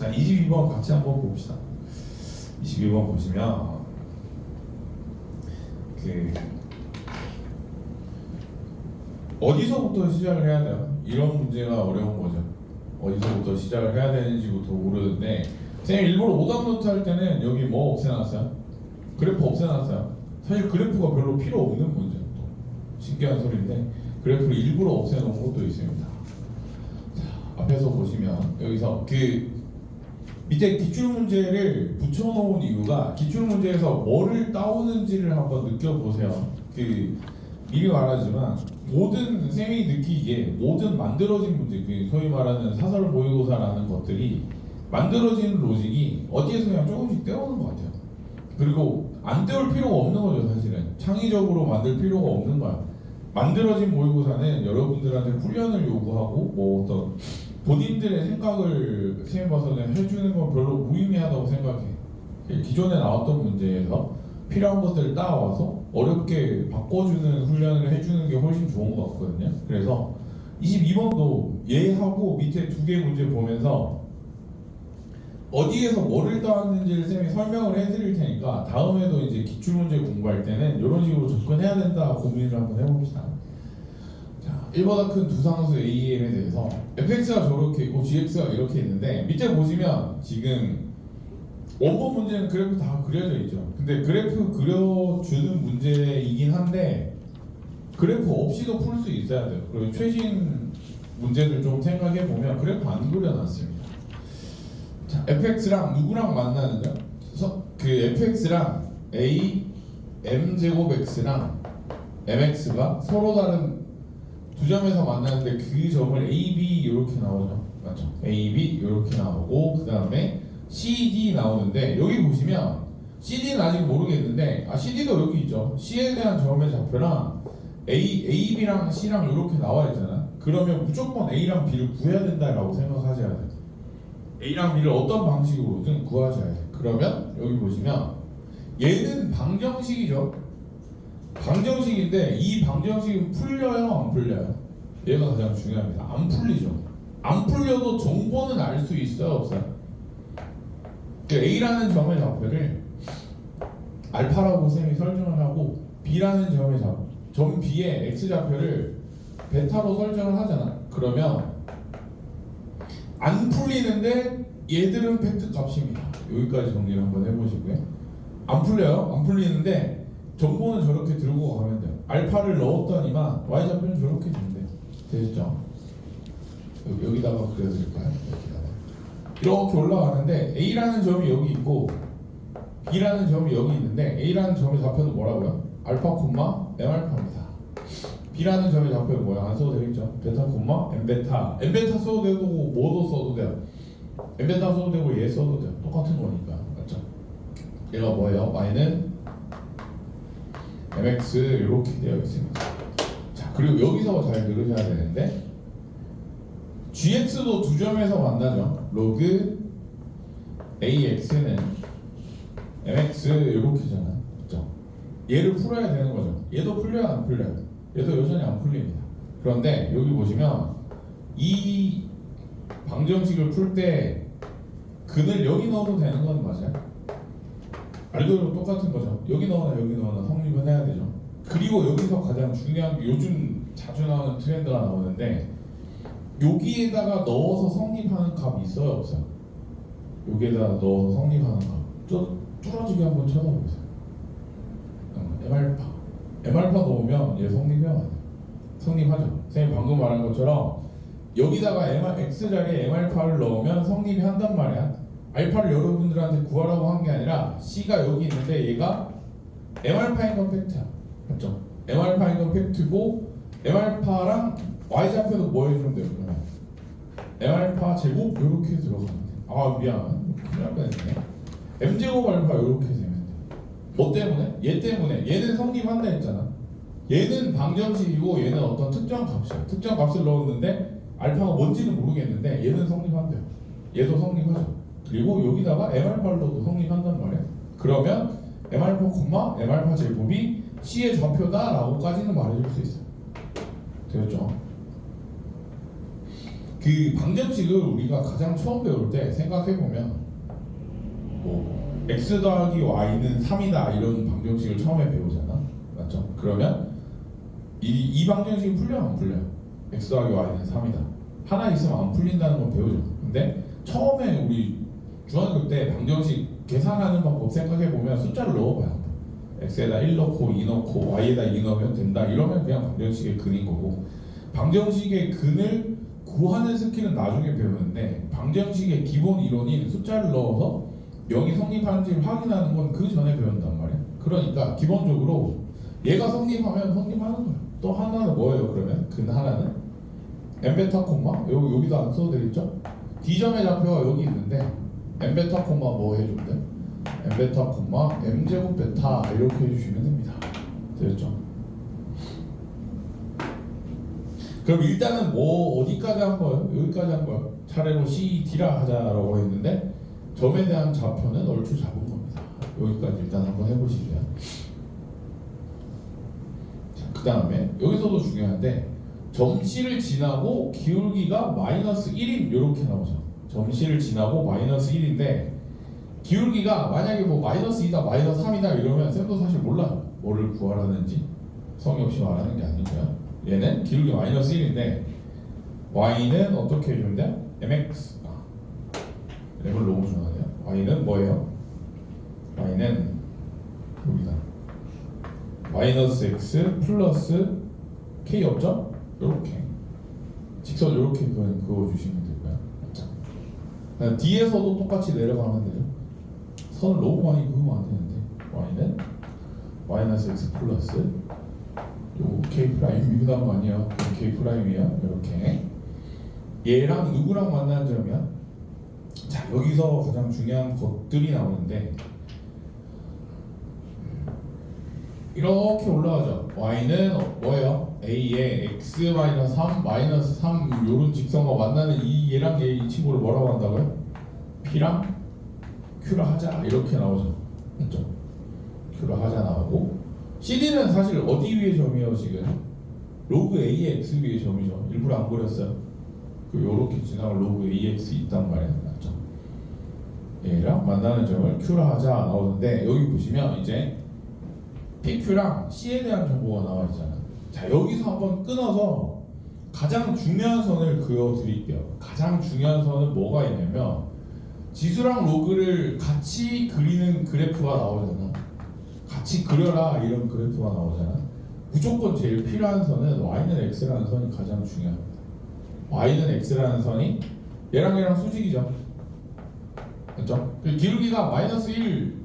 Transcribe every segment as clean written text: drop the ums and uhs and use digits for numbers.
자, 22번 같이 한번 봅시다. 22번 보시면 어디서부터 시작을 해야 돼요? 이런 문제가 어려운 거죠. 어디서부터 시작을 해야 되는지부터 모르는데 선생님 일부러 오답노트 할 때는 여기 뭐 없애놨어요? 그래프 없애놨어요. 사실 그래프가 별로 필요 없는 문제. 또 신기한 소리인데 그래프를 일부러 없애놓은 것도 있습니다. 자, 앞에서 보시면 여기서 밑에 기출문제를 붙여놓은 이유가 기출문제에서 뭐를 따오는지를 한번 느껴보세요. 미리 말하지만 모든 쌤이 느끼기에 모든 만들어진 문제, 소위 말하는 사설 모의고사라는 것들이 만들어진 로직이 어디에서 그냥 조금씩 떼오는 것 같아요. 그리고 안 떼올 필요가 없는 거죠. 사실은 창의적으로 만들 필요가 없는 거야. 만들어진 모의고사는 여러분들한테 훈련을 요구하고 뭐 어떤 본인들의 생각을 쌤 봐서는 해주는 건 별로 무의미하다고 생각해. 기존에 나왔던 문제에서 필요한 것들을 따와서 어렵게 바꿔주는 훈련을 해주는 게 훨씬 좋은 것 같거든요. 그래서 22번도 얘하고 밑에 두 개 문제 보면서 어디에서 뭐를 따왔는지를 쌤이 설명을 해드릴 테니까 다음에도 이제 기출문제 공부할 때는 이런 식으로 접근해야 된다 고민을 한번 해봅시다. 자, 1보다 큰 두 상수 AM에 대해서 fx가 저렇게 있고 gx가 이렇게 있는데 밑에 보시면 지금 원본 문제는 그래프 다 그려져 있죠. 근데 그래프 그려주는 문제이긴 한데 그래프 없이도 풀 수 있어야 돼요. 그리고 최신 문제들 좀 생각해 보면 그래프 안 그려놨습니다. 자, fx랑 누구랑 만나는가? fx랑 a m제곱 x랑 mx가 서로 다른 두 점에서 만나는데 그 점을 a, b 이렇게 나오죠. 맞죠? a, b 이렇게 나오고 그 다음에 CD 나오는데 여기 보시면 CD는 아직 모르겠는데 CD도 여기 있죠. C에 대한 점의 좌표랑 A, B랑 C랑 이렇게 나와 있잖아. 그러면 무조건 A랑 B를 구해야 된다라고 생각하셔야 돼요. A랑 B를 어떤 방식으로든 구하셔야 돼요. 그러면 여기 보시면 얘는 방정식이죠. 방정식인데 이 방정식은 풀려요? 안 풀려요? 얘가 가장 중요합니다. 안 풀리죠. 안 풀려도 정보는 알 수 있어요? 없어요? A라는 점의 좌표를 알파라고 쌤이 설정을 하고 B라는 점의 좌표, 점 B의 X좌표를 베타로 설정을 하잖아. 그러면 안 풀리는데 얘들은 팩트 값입니다. 여기까지 정리를 한번 해보시고요. 안 풀려요. 안 풀리는데 정보는 저렇게 들고 가면 돼요. 알파를 넣었더니만 Y좌표는 저렇게 된대요. 되셨죠? 여기다가 그려드릴까요? 이렇게 올라가는데 A라는 점이 여기 있고 B라는 점이 여기 있는데 A라는 점의 좌표는 뭐라고요? 알파 콤마 M알파입니다. B라는 점의 좌표는 뭐야? 안 써도 되겠죠? 베타 콤마 M베타. M베타 써도 되고 뭐도 써도 돼요. M베타 써도 되고 얘 써도 돼요. 똑같은 거니까. 맞죠? 얘가 뭐예요? Y는 MX 이렇게 되어 있습니다. 자, 그리고 여기서 잘 들으셔야 되는데 gx도 두 점에서 만나죠. 로그 ax는 mx 이렇게잖아. 그렇죠? 얘를 풀어야 되는 거죠. 얘도 풀려요, 안 풀려요? 얘도 여전히 안 풀립니다. 그런데 여기 보시면 이 방정식을 풀 때 근을 여기 넣어도 되는 건 맞아요? 알고리즘 똑같은 거죠. 여기 넣어나 성립은 해야 되죠. 그리고 여기서 가장 중요한 게 요즘 자주 나오는 트렌드가 나오는데 여기에다가 넣어서 성립하는 값이 있어요? 없어요? 여기에다가 넣어서 성립하는 값 뚫어지게 한번 쳐다보세요. M알파 M알파 넣으면 얘 성립해야 돼요. 성립하죠. 선생님 방금 말한 것처럼 여기다가 X자리에 M알파를 넣으면 성립이 한단 말이야. 알파를 여러분들한테 구하라고 한 게 아니라 C가 여기 있는데 얘가 M알파인 건 팩트야. 맞죠? M알파인 건 팩트고 M알파랑 Y좌표도 뭐 해주면 돼요? 그러면 M알파 제곱 이렇게 들어가면 돼. 아 미안 큰일 날 뻔했네. M제곱 알파 이렇게 되면 돼. 뭐 때문에? 얘 때문에. 얘는 성립한다 했잖아. 얘는 방정식이고 얘는 어떤 특정 값이야. 특정 값을 넣었는데 알파가 뭔지는 모르겠는데 얘는 성립한대요. 얘도 성립하죠. 그리고 여기다가 M알파를 넣어도 성립한단 말이야. 그러면 M알파 콤마 M알파 제곱이 C의 좌표다 라고까지는 말해줄 수 있어요. 되었죠? 그 방정식을 우리가 가장 처음 배울 때 생각해보면 뭐 x 더하기 y는 3이다 이런 방정식을 처음에 배우잖아. 맞죠? 그러면 이 방정식이 풀려요 안 풀려요? x 더하기 y는 3이다 하나 있으면 안 풀린다는 건 배우죠. 근데 처음에 우리 중학교 때 방정식 계산하는 방법 생각해보면 숫자를 넣어봐요. x에다 1 넣고 2 넣고 y에다 2 넣으면 된다 이러면 그냥 방정식의 근인 거고, 방정식의 근을 구하는 스킬은 나중에 배우는데 방정식의 기본 이론인 숫자를 넣어서 0이 성립하는지를 확인하는 건 그 전에 배운단 말이야. 그러니까 기본적으로 얘가 성립하면 성립하는 거야. 또 하나는 뭐예요? 그러면 근 하나는 n베타 콤마 여기도 안 써도 되겠죠? D점의 좌표가 여기 있는데 n베타 콤마 뭐 해주면 돼? n베타 콤마 m제곱 베타 이렇게 해주시면 됩니다. 되겠죠? 그럼 일단은 뭐 어디까지 한 거예요? 여기까지 한 거예요. 차례로 C, D라 하자라고 했는데 점에 대한 좌표는 얼추 잡은 겁니다. 여기까지 일단 한번 해보시고요. 그 다음에 여기서도 중요한데 점 C를 지나고 기울기가 마이너스 1인 이렇게 나오죠. 점 C를 지나고 마이너스 1인데 기울기가 만약에 뭐 마이너스 2다 마이너스 3이다 이러면 쌤도 사실 몰라요. 뭐를 구하라는지 성의 없이 말하는 게 아니고요. 얘는 기울기 마이너스 1인데 y는 어떻게 해주면 돼요? mx 랩을 너무 중요하네요. y는 뭐예요? y는 여기다 마이너스 x 플러스 k 없죠? 요렇게 직선 요렇게 그어주시면 되고요. 맞죠? D에서도 똑같이 내려가면 되죠. 선을 너무 많이 그으면 안 되는데 y는 마이너스 x 플러스 요 k 프라임 미분한 거 아니에요? k 프라임이에요. 이렇게 얘랑 누구랑 만나는 점이야? 자 여기서 가장 중요한 것들이 나오는데 이렇게 올라가죠. y는 뭐예요? a에 x-3 마이너스 3 요런 직선과 만나는 이 얘랑 이 친구를 뭐라고 한다고요? p랑 q라 하자 이렇게 나오죠. 맞죠? q라 하자 나오고 CD는 사실 어디 위의 점이에요 지금? 로그 A의 X 위의 점이죠. 일부러 안 그렸어요. 그 요렇게 지나갈 로그 AX 있단 말이에요. 맞죠? 얘랑 만나는 점을 Q라 하자 나오는데 여기 보시면 이제 PQ랑 C에 대한 정보가 나와 있잖아요. 자 여기서 한번 끊어서 가장 중요한 선을 그어 드릴게요. 가장 중요한 선은 뭐가 있냐면 지수랑 로그를 같이 그리는 그래프가 나오잖아. 같이 그려라 이런 그래프가 나오잖아. 무조건 제일 필요한 선은 y는 x라는 선이 가장 중요합니다. y는 x라는 선이 얘랑 수직이죠. 맞죠? 기울기가 마이너스 1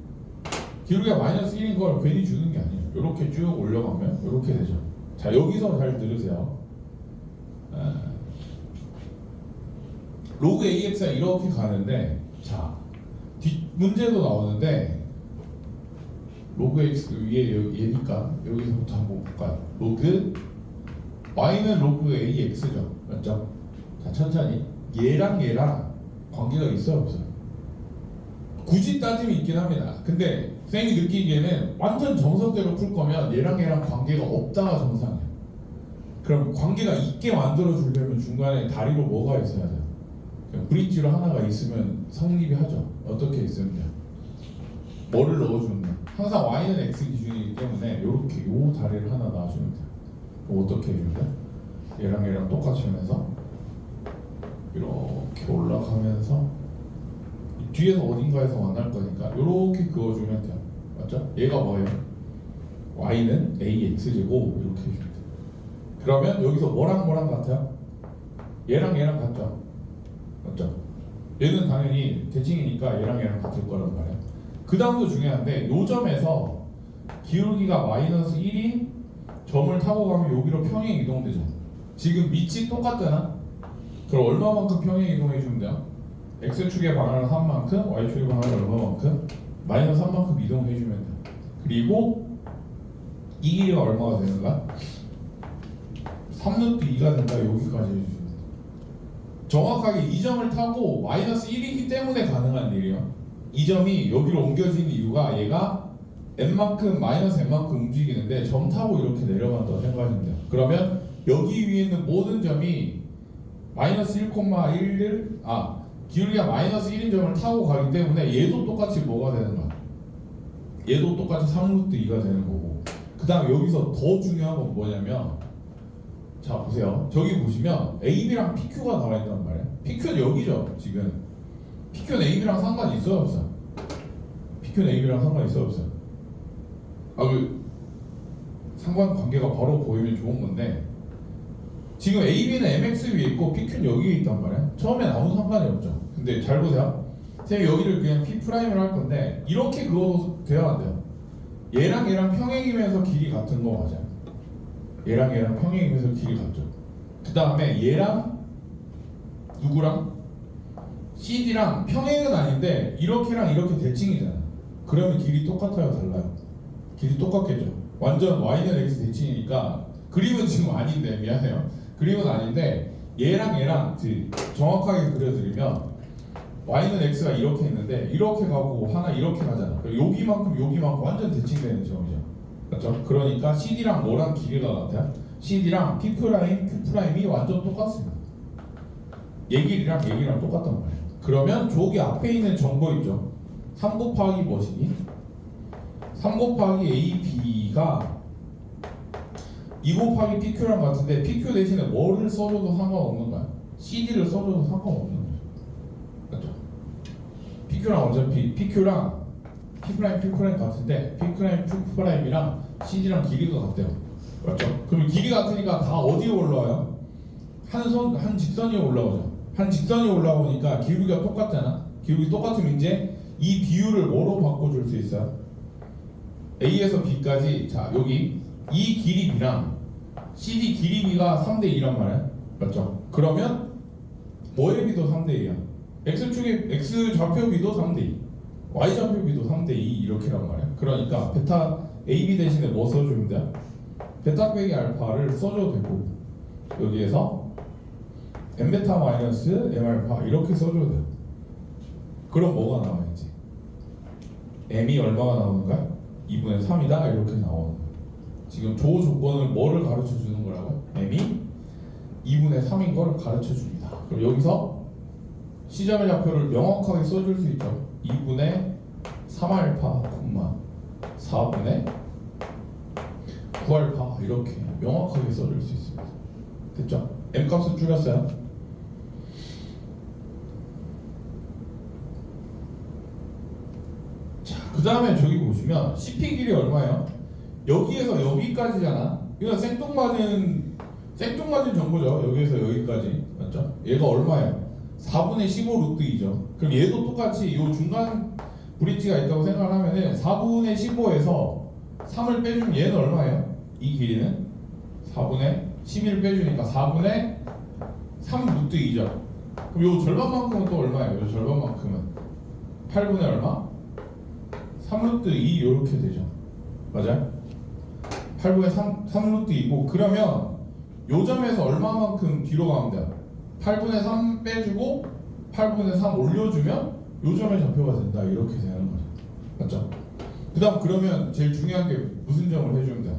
기울기가 마이너스 1인 걸 괜히 주는 게 아니에요. 이렇게 쭉 올려가면 이렇게 되죠. 자 여기서 잘 들으세요. 로그 AX가 이렇게 가는데 자 뒷 문제도 나오는데 로그 x 위에 얘니까 여기서부터 한번 볼까요? 로그 y는 로그 ax죠, 맞죠? 자 천천히 얘랑 관계가 있어요 없어요? 굳이 따지면 있긴 합니다. 근데 쌤이 느끼기에는 완전 정석대로 풀 거면 얘랑 관계가 없다가 정상이에요. 그럼 관계가 있게 만들어 주려면 중간에 다리로 뭐가 있어야 돼요? 브릿지로 하나가 있으면 성립이 하죠. 어떻게 있으면 돼요? 뭐를 넣어주면 항상 y는 x 기준이기 때문에 이렇게 요 다리를 하나 놔주면 돼요. 어떻게 해주면 돼요? 얘랑 똑같이 하면서 이렇게 올라가면서 뒤에서 어딘가에서 만날 거니까 이렇게 그어주면 돼요. 맞죠? 얘가 뭐예요? y는 ax제곱 이렇게 해주면 돼요. 그러면 여기서 뭐랑 같아요? 얘랑 같죠? 맞죠? 얘는 당연히 대칭이니까 얘랑 같을 거란 말이야. 그 다음도 중요한데 요 점에서 기울기가 마이너스 1인 점을 타고 가면 여기로 평행 이동되죠. 지금 밑이 똑같잖아. 그럼 얼마만큼 평행 이동해 주면 돼요? x축의 방향을 3만큼 y축의 방향을 얼마만큼? 마이너스 3만큼 이동해 주면 돼요. 그리고 이 길이가 얼마가 되는가? 3루트 2가 된다. 여기까지 해주시면 돼요. 정확하게 이 점을 타고 마이너스 1이기 때문에 가능한 일이에요. 이 점이 여기로 옮겨진 이유가 얘가 n만큼 마이너스 n만큼 움직이는데 점 타고 이렇게 내려간다고 생각하시면 돼요. 그러면 여기 위에 있는 모든 점이 마이너스 1,1을 기울기가 마이너스 1인 점을 타고 가기 때문에 얘도 똑같이 뭐가 되는 거야? 얘도 똑같이 3루트 2가 되는 거고, 그 다음 여기서 더 중요한 건 뭐냐면, 자 보세요. 저기 보시면 AB랑 PQ가 나와 있단 말이야. PQ는 여기죠 지금. PQ는 AB랑 상관이 있어요 없어요? PQ는 AB랑 상관이 있어요 없어요? 그 상관관계가 바로 보이면 좋은 건데, 지금 AB는 MX 위에 있고 PQ는 여기에 있단 말이야. 처음엔 아무 상관이 없죠. 근데 잘 보세요. 선생님 여기를 그냥 P'을 할 건데, 이렇게 그어도 돼요 안 돼요? 얘랑 평행이면서 길이 같은 거 맞아요. 얘랑 평행이면서 길이 같죠. 그 다음에 얘랑 누구랑? CD랑 평행은 아닌데 이렇게랑 이렇게 대칭이잖아. 그러면 길이 똑같아요 달라요? 길이 똑같겠죠. 완전 Y는 X 대칭이니까, 그림은 지금 아닌데 미안해요. 그림은 아닌데 얘랑 정확하게 그려드리면 Y는 X가 이렇게 있는데 이렇게 가고 하나 이렇게 가잖아. 여기만큼 완전 대칭되는 점이죠. 맞죠? 그러니까 CD랑 뭐랑 길이가 같아요? CD랑 P', Q'이 완전 똑같습니다. 얘 길이랑 똑같단 말이에요. 그러면 저기 앞에 있는 정보 있죠? 3 곱하기 뭐시기? 3 곱하기 AB가 2 곱하기 PQ랑 같은데, PQ 대신에 뭐를 써줘도 상관없는 거야? CD를 써줘도 상관없는 거죠. 맞죠? PQ랑 어차피 PQ랑 P', Q' 같은데 P', Q'이랑 CD랑 길이가 같대요. 맞죠? 그럼 길이 같으니까 다 어디에 올라와요? 한 직선이 올라오죠. 한 직선이 올라오니까 기울기가 똑같잖아. 기울기 똑같으면 이제 이 비율을 뭐로 바꿔줄 수 있어요? A에서 B까지, 자 여기 이 길이 B랑 CD 길이 B가 3대2란 말이야. 맞죠? 그러면 뭐의 B도 3대2야. X축의 X 좌표 B도 3대2, Y 좌표 B도 3대2 이렇게란 말이야. 그러니까 베타 AB 대신에 뭐 써주면 돼? 베타 빼기 알파를 써줘도 되고, 여기에서 M베타 마이너스 M알파 이렇게 써줘도 돼요. 그럼 뭐가 나와야지? M이 얼마가 나오는 거야? 2분의 3이다 이렇게 나오는 거야. 지금 조 조건을 뭐를 가르쳐 주는 거라고요? M이 2분의 3인 걸 가르쳐 줍니다. 그럼 여기서 시점의 좌표를 명확하게 써줄 수 있죠. 2분의 3알파, 4분의 9알파 이렇게 명확하게 써줄 수 있습니다. 됐죠? M 값은 줄였어요. 자, 그 다음에 저기 보시면 CP 길이 얼마예요? 여기에서 여기까지잖아. 이건 생뚱맞은 정보죠. 여기에서 여기까지. 맞죠? 얘가 얼마예요? 4분의 15 루트 2죠. 그럼 얘도 똑같이 이 중간 브릿지가 있다고 생각하면은 4분의 15에서 3을 빼주면 얘는 얼마예요? 이 길이는 4분의 11을 빼주니까 4분의 3 루트 2죠. 그럼 요 절반만큼은 또 얼마예요? 요 절반만큼은 8분의 얼마? 3 루트 2 이렇게 되죠. 맞아요? 8분의 3 루트 2고, 그러면 요 점에서 얼마만큼 뒤로 가면 돼요? 8분의 3 빼주고 8분의 3 올려주면 요 점의 좌표가 된다 이렇게 되는 거죠. 맞죠? 그 다음 그러면 제일 중요한 게 무슨 점을 해주면 돼요?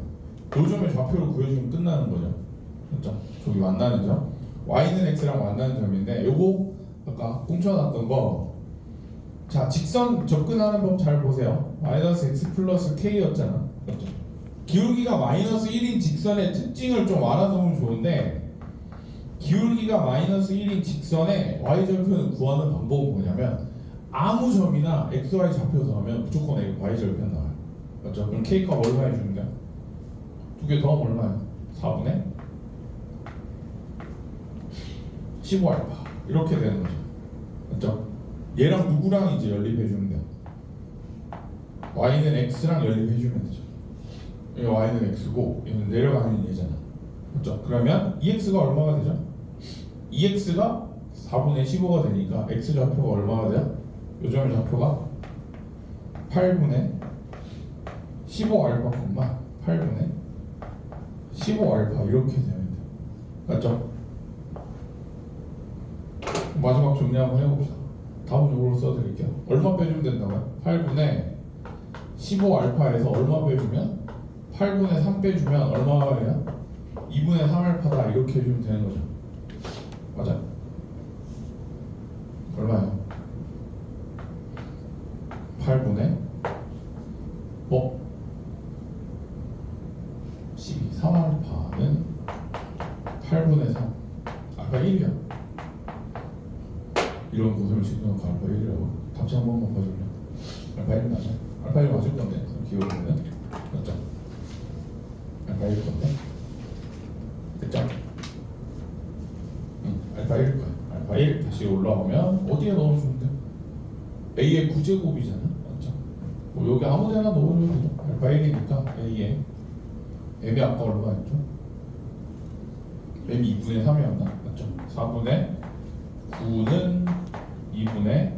요 점의 좌표를 구해주면 끝나는 거죠. 맞죠? 저기 만나는 점, Y는 X랑 만나는 점인데, 요거 아까 꽁쳐놨던 거, 자 직선 접근하는 법 잘 보세요. 마이너스 X 플러스 K였잖아. 맞죠? 기울기가 마이너스 1인 직선의 특징을 좀 알아두면 좋은데, 기울기가 마이너스 1인 직선의 Y절편을 구하는 방법은 뭐냐면, 아무 점이나 XY 좌표에서 하면 무조건 Y절편 나와요. 맞죠? 그럼 K값 얼마 해주면 돼요? 두 개 더하면 얼마예요? 4분의 15알파 이렇게 되는 거죠. 맞죠? 얘랑 누구랑 이제 연립해주면 돼요? Y는 X랑 연립해주면 되죠. 여기 Y는 X고 얘는 내려가는 얘잖아. 맞죠? 그러면 EX가 얼마가 되죠? EX가 4분의 15가 되니까 X 좌표가 얼마가 돼요? 요점의 좌표가 8분의 15알파, 8분의 15알파 이렇게 되면 돼요. 맞죠? 마지막 정리 한번 해봅시다. 답은 이걸로 써드릴게요. 얼마 빼주면 된다고요? 8분의 15알파에서 얼마 빼주면? 8분의 3 빼주면 얼마예요? 2분의 3알파다 이렇게 해주면 되는 거죠. 맞아요? 8분의 12 3알파는 8분의 3 알파 1이야. 이런 고생을 시켜놓고 알파 1이라고 답지 한 번만 봐줄래? 알파 1 맞아? 알파 1 맞을 건데 기울이는 맞죠? 알파 1일 건데 됐죠? 응, 알파 1일 거야. 알파 1 다시 올라오면 어디에 넣어주면 돼? A의 9제곱이잖아 맞죠? 뭐 여기 아무 데나 넣어줘도 되죠. 알파 1이니까 A에 M이 아까 얼마였죠? M이 2분의 3이었나? 맞죠? 4분의 9는 2분의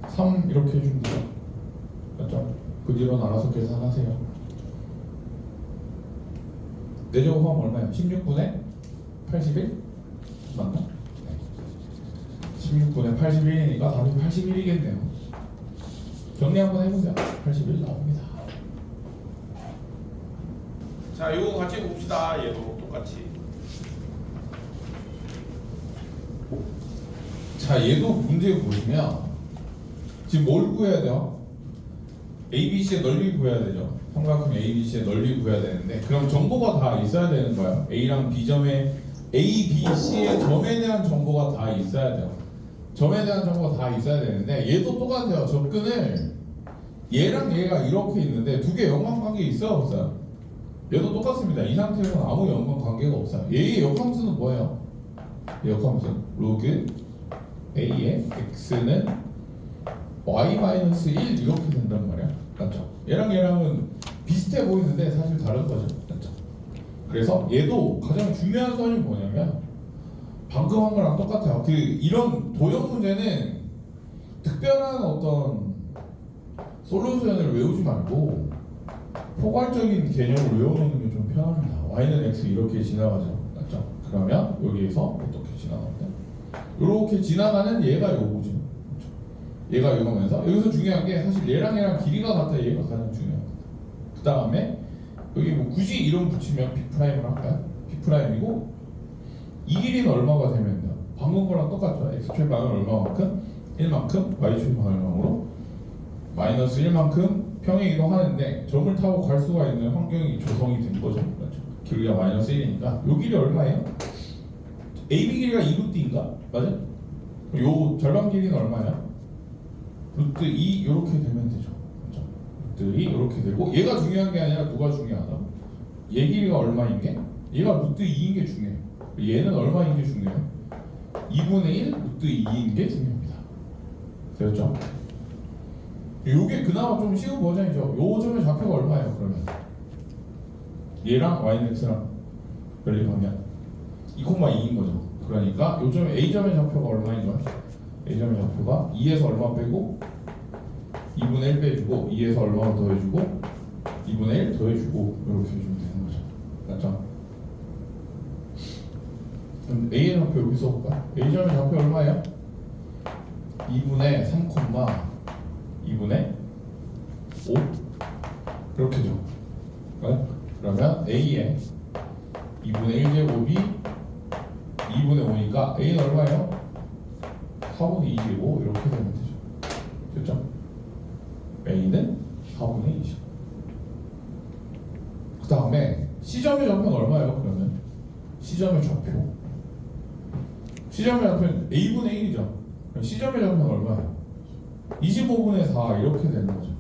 3 이렇게 해주면 돼요. 맞죠? 그 뒤로는 알아서 계산하세요. 4제곱하면 얼마예요? 16분의 81? 맞나? 네. 16분의 81이니까 답이 81이겠네요. 정리 한번 해보세요. 81 나옵니다. 자, 이거 같이 봅시다. 얘도 똑같이. 자, 얘도 문제 보시면 지금 뭘 구해야 돼요? ABC의 넓이 구해야 되죠. 삼각형 ABC의 넓이 구해야 되는데 그럼 정보가 다 있어야 되는 거예요. A랑 B점에 A, B, C의 점에 대한 정보가 다 있어야 돼요. 점에 대한 정보가 다 있어야 되는데 얘도 똑같아요. 접근을 얘랑 얘가 이렇게 있는데 두 개 연관관계 있어요 없어요? 얘도 똑같습니다. 이 상태에서는 아무 연관관계가 없어요. 얘의 역함수는 뭐예요? 역함수 로그 A의 X는 Y-1 이렇게 된단 말이야. 맞죠? 얘랑 얘랑은 비슷해 보이는데 사실 다른 거죠. 맞죠? 그래서 얘도 가장 중요한 선이 뭐냐면 방금 한 거랑 똑같아요. 이런 도형 문제는 특별한 어떤 솔루션을 외우지 말고 포괄적인 개념을 외워놓는 게 좀 편합니다. Y는 X 이렇게 지나가죠. 맞죠? 그러면 여기에서 어떻게 지나갑니다. 이렇게 지나가는 얘가 요거죠. 그렇죠? 얘가 이거면서 여기서 중요한 게 사실 얘랑 얘랑 길이가 같아. 얘가 가장 중요합니다. 그 다음에 여기 뭐 굳이 이름 붙이면 B'을 할까요? B'이고 이 길이는 얼마가 되면 돼요? 방금 거랑 똑같죠? X축의 방은 얼마만큼? 1만큼 Y축의 방을 방으로 마이너스 1만큼 평행 이동하는데 점을 타고 갈 수가 있는 환경이 조성이 된 거죠. 맞죠? 길이가 마이너스 1이니까 요 길이 얼마예요? AB 길이가 2루트인가? 맞아? 요 절반 길이는 얼마야? 루트 2 이렇게 되면 되죠. 그렇죠? 루트 2 이렇게 되고 얘가 중요한 게 아니라 누가 중요하다? 얘 길이가 얼마인 게? 얘가 루트 2인 게 중요해요. 얘는 얼마인 게 중요해요? 2분의 1 루트 2인 게 중요합니다. 되었죠? 요게 그나마 좀 쉬운 버전이죠. 요 점의 좌표가 얼마예요? 그러면 얘랑 y는 x랑 연립하면 2,2인 거죠. 그러니까 요점 a점의 좌표가 얼마인 거야? a점의 좌표가 2에서 얼마 빼고 2분의 1 빼주고 2에서 얼마 더해주고 2분의 1 더해주고 이렇게 해주면 되는 거죠. 맞죠? 그럼 a의 좌표 여기 써볼까? a점의 좌표 얼마예요? 2분의 3, 2분의 5 이렇게 죠. 그러면 A의 2분의 1제곱이 2분의 5니까 A는 얼마예요? 4분의 2제곱 이렇게 되면 되죠. 됐죠? A는 4분의 20. 그 다음에 C점의 좌표는 얼마예요? 그러면 C점의 좌표 C점의 좌표는 A분의 1이죠. 그럼 C점의 좌표는 얼마예요? 25분의 4 이렇게 되는 거죠.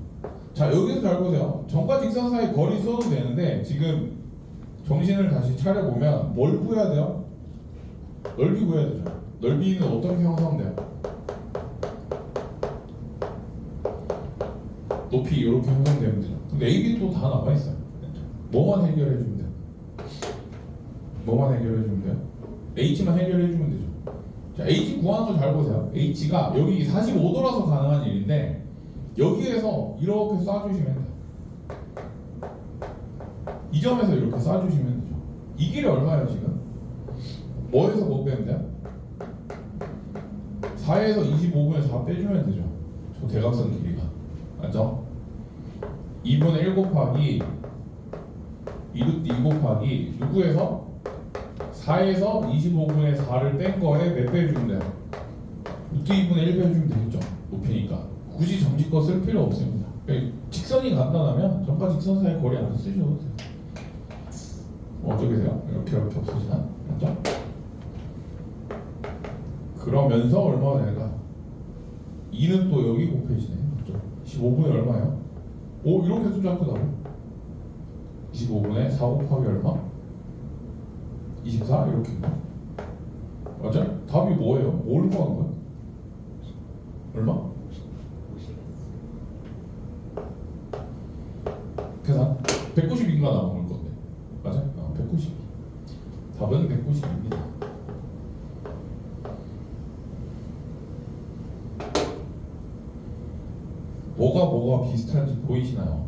자, 여기서 잘 보세요. 점과 직선 사이 거리 써도 되는데 지금 정신을 다시 차려보면 뭘 구해야 돼요? 넓이 구해야 되죠. 넓이는 어떻게 형성돼요? 높이 이렇게 형성되면 되죠. 근데 AB 또 다 남아있어요. 뭐만 해결해주면 돼요? 뭐만 해결해주면 돼요? H만 해결해주면 되죠. 자, H 구하는 거 잘 보세요. H가 여기 45도라서 가능한 일인데 여기에서 이렇게 쏴주시면 돼요. 이 점에서 이렇게 쏴주시면 되죠. 이 길이 얼마예요 지금? 뭐에서 뭐 빼면 돼요? 4에서 25분의 4 빼주면 되죠. 저 대각선 길이가 맞죠? 2분의 1 곱하기 2루트 2 곱하기 누구에서? 4에서 25분의 4를 뺀 거에 몇 배 해주면 돼요? 루트 2분의 1 배 해주면 되겠죠. 높이니까 굳이 점집 굳이 거 쓸 필요 없습니다. 직선이 간단하면 점과 직선 사이 거리 안 쓰셔도 돼요. 어떻게 돼요? 이렇게 없어지나? 맞죠? 그러면서 얼마가 되는가? 2는 또 여기 곱해지네. 맞죠? 25분의 얼마예요? 오, 이렇게 숫자 크다고? 25분의 4 곱하기 얼마? 24? 이렇게 맞아요? 답이 뭐예요? 뭘 구한 거야? 얼마? 계산 190인가 나올 건데 맞아요? 192 답은 190입니다. 뭐가 비슷한지 보이시나요?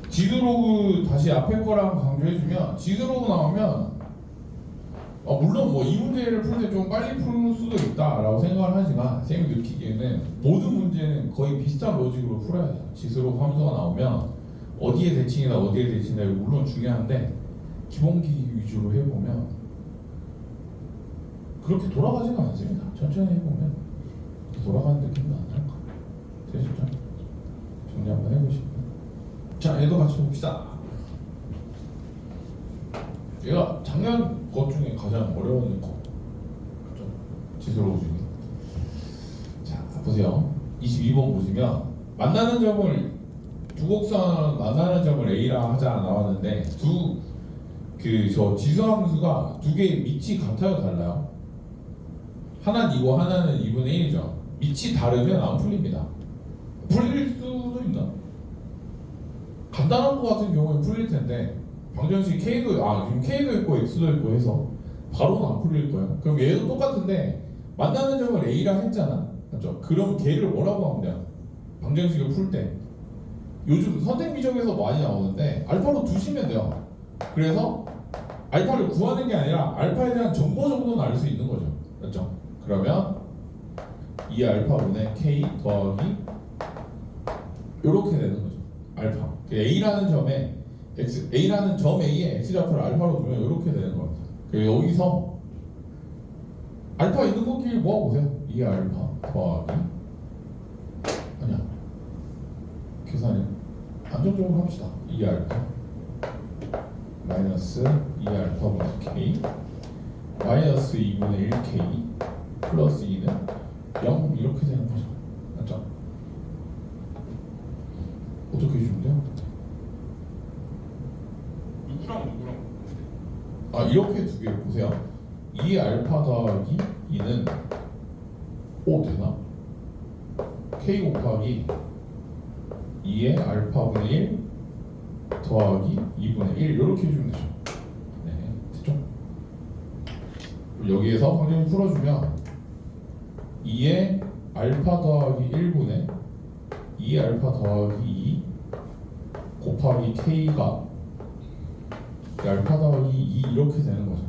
지수로그 다시 앞에 거랑 강조해주면 지수로그 나오면 물론 뭐 이 문제를 풀 때 좀 빨리 풀 수도 있다라고 생각을 하지만 쌤이 느끼기에는 모든 문제는 거의 비슷한 로직으로 풀어야 돼요. 지수로그 함수가 나오면 어디에 대칭이다 어디에 대칭이다 이거 물론 중요한데 기본기 위주로 해보면 그렇게 돌아가지는 않습니다. 천천히 해보면 돌아가는 느낌도 안 날 거예요. 되시죠? 정리 한번 해보시고요. 자, 얘도 같이 봅시다. 얘가 작년 것 중에 가장 어려운 거 그렇죠? 지수로그 중에. 자, 보세요. 22번 보시면 만나는 점을 두 곡선 만나는 점을 A라 하자 나왔는데 저 지수함수가 두 개의 밑이 같아요 달라요? 하나는 이거 하나는 2분의 1이죠. 밑이 다르면 안 풀립니다. 풀릴 수도 있나? 간단한 거 같은 경우에 풀릴 텐데 방정식 K도 지금 K도 있고 X도 있고 해서 바로는 안 풀릴 거예요. 그럼 얘도 똑같은데 만나는 점을 A라 했잖아. 맞죠? 그럼 걔를 뭐라고 하면 돼요? 방정식을 풀 때 요즘 선택미적에서 많이 나오는데 알파로 두시면 돼요. 그래서 알파를 구하는 게 아니라 알파에 대한 정보 정도는 알 수 있는 거죠. 맞죠? 그러면 2알파분의 K 더하기 이렇게 되는 거죠. 알파. A라는 점에 A라는 점 A에 X좌표를 알파로 두면 이렇게 되는 겁니다. 여기서 알파 있는 것끼리 모아보세요. 2알파 더하기 아니야. 계산을 안정적으로 합시다. 2알파 마이너스 2알파분의 K 마이너스 2분의 1K 플러스 2는 0 이렇게 되는 거죠. 맞죠? 어떻게 해주면 돼요? 누구랑 이렇게 두 개를 보세요. 2알파 더하기 2는 되나? K 곱하기 2의 알파분의 1 더하기 2분의 1 이렇게 해주면 되죠. 네, 됐죠? 여기에서 방정식 풀어주면 2의 알파 더하기 1분의 2의 알파 더하기 2 곱하기 K가 알파 더하기 2 이렇게 되는 거죠.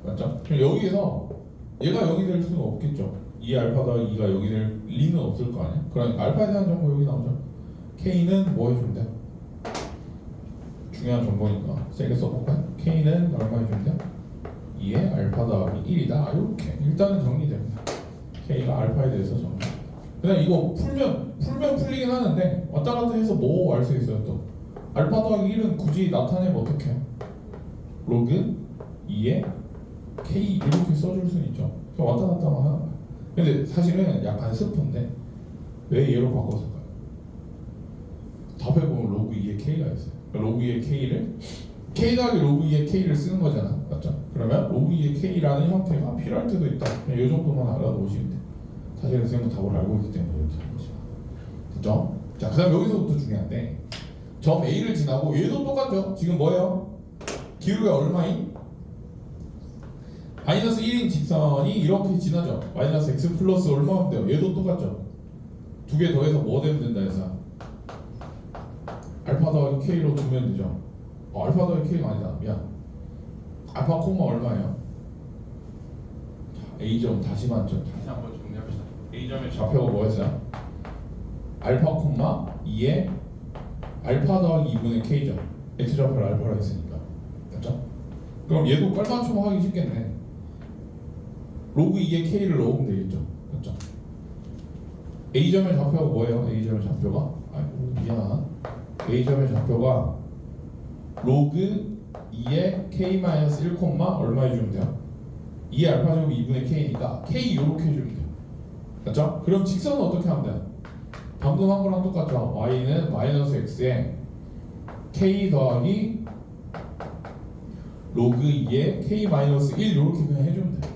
맞죠? 그럼 여기에서 얘가 0이 될 수는 없겠죠. 2 알파 더하기 2가 0이 될 리는 없을 거 아니야. 그러니까 알파에 대한 정보 여기 나오죠. K는 뭐 해주면 돼요? 중요한 정보니까 세게 써볼까요? K는 얼마 해주면 돼요? 2의 알파 더하기 1이다. 이렇게 일단은 정리됩니다. K가 알파에 대해서 정리. 그냥 이거 풀면 풀리긴 하는데 왔다 갔다 해서 뭐 알 수 있어요 또? 알파 더하기 1은 굳이 나타내면 어떻게 해요? 로그 2의 K 이렇게 써줄 수는 있죠. 그냥 왔다 갔다만 하는 거예요. 근데 사실은 약간 스프인데 왜 얘로 바꿨을까요? 답에 보면 로그 2의 K가 있어요. 로그 2의 K를 K 더하기 로그 2의 K를 쓰는 거잖아. 맞죠? 그러면 로그 2의 K라는 형태가 필요할 때도 있다. 그냥 이 정도만 알아놓으시면 돼요. 사실은 선생님은 답을 알고 있기 때문에 이렇게 하는 거죠. 됐죠? 자, 그 다음 여기서부터 중요한데 점 A를 지나고 얘도 똑같죠? 지금 뭐예요? 기울기가 얼마인? 마이너스 1인 직선이 이렇게 지나죠. 마이너스 x 플러스 얼마면 돼요? 얘도 똑같죠. 두 개 더해서 뭐 되면 된다 해서 알파 더하기 k로 두면 되죠. 알파 더하기 k가 아니다. 미안. 알파 콤마 얼마예요? 자, A점 다시 만점. 다시 한번 정리합시다. A점의 좌표가 뭐였어요? 알파 콤마 2에 알파 더하기 2분의 k죠. x좌표를 알파로 했으니까. 맞죠? 그럼 얘도 깔맞춤 하기 쉽겠네. 로그 2의 k를 넣으면 되겠죠. 맞죠? A점의 좌표가 뭐예요? A점의 좌표가? 아이고 미안. A점의 좌표가 로그 2의 K-1, 얼마 해주면 돼요? 2의 알파제곱 2분의 K니까 K 요렇게 해주면 돼요. 맞죠? 그럼 직선은 어떻게 하면 돼요? 방금 한 거랑 똑같죠? Y는 마이너스 X에 K 더하기 로그 2의 K-1 요렇게 그냥 해주면 돼요.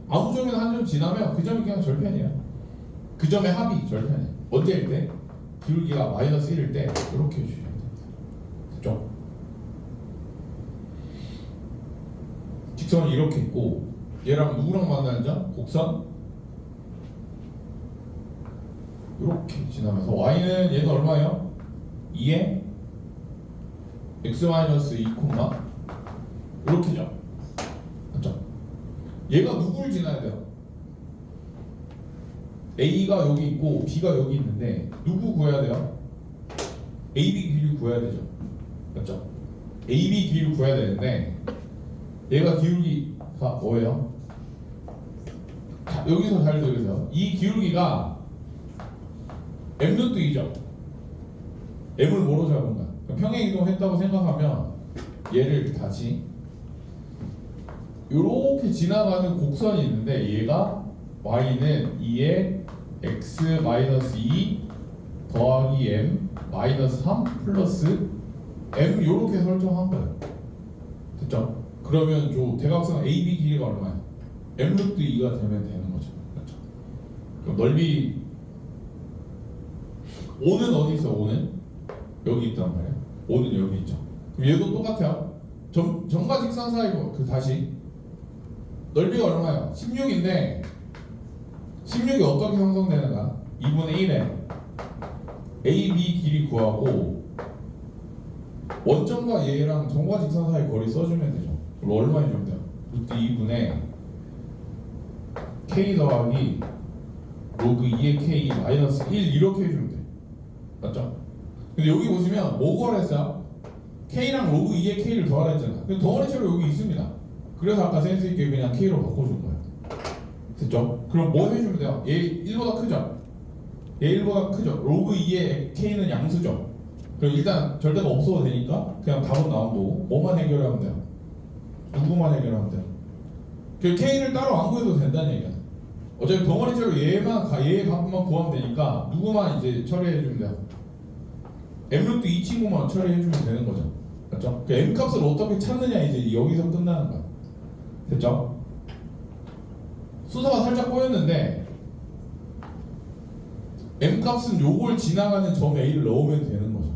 아무 점이나 한 점 지나면 그 점이 그냥 절편이에요. 그 점의 합이 절편이에요. 언제일 때? 기울기가 마이너스 1일 때 이렇게 해주시면 됩니다. 됐죠? 직선은 이렇게 있고 얘랑 누구랑 만나는 점? 곡선 이렇게 지나면서 y는 얘는 얼마예요? 2에 x-2, 이렇게죠. 맞죠? 얘가 누굴 지나야 돼요? A가 여기 있고 B가 여기 있는데 누구 구해야 돼요? AB 길이 구해야 되죠. 맞죠? AB 길이를 구해야 되는데 얘가 기울기가 뭐예요? 자, 여기서 잘 들으세요. 이 기울기가 m√2죠. m을 뭐로 잡은 거야? 평행 이동했다고 생각하면 얘를 다시 이렇게 지나가는 곡선이 있는데 얘가 y는 2의 x-2 더하기 m-3 플러스 m 이렇게 설정한 거예요. 됐죠? 그러면 저 대각선 AB 길이가 얼마야? m√2가 되면 되는 거죠. 그렇죠? 그럼 넓이 O는 어디 있어? O는 여기 있단 말이에요. O는 여기 있죠. 그럼 얘도 똑같아요. 점과 직선 사이 그 다시 넓이가 얼마예요? 16인데 16이 어떻게 형성되는가? 2분의 1에 AB 길이 구하고 원점과 얘랑 점과 직선 사이 거리 써주면 되죠. 그럼 얼마 해주면 돼요? 루트 2분의 K 더하기 로그 2의 K 마이너스 1 이렇게 해주면 돼요. 맞죠? 근데 여기 보시면 뭐 구하랬어요? K랑 로그 2의 K를 더하라 했잖아. 근데 덩어리채로 여기 있습니다. 그래서 아까 센스 있게 그냥 K로 바꿔준 거예요. 됐죠? 그럼 뭐 해주면 돼요? 얘 1보다 크죠? 얘 1보다 크죠? 로그 2의 K는 양수죠? 그럼 일단 절대가 없어도 되니까 그냥 답은 나온 거고 뭐만 해결하면 돼요? 누구만 해결하면 돼요? 그 K를 따로 안 구해도 된다는 얘기야. 어차피 덩어리째로 얘의 값만 구하면 되니까 누구만 이제 처리해주면 돼요? m 루트 이 친구만 처리해주면 되는 거죠. 맞죠? 그 m 값을 어떻게 찾느냐 이제 여기서 끝나는 거야. 됐죠? 수사가 살짝 꼬였는데 m 값은 요걸 지나가는 점 A를 넣으면 되는 거죠.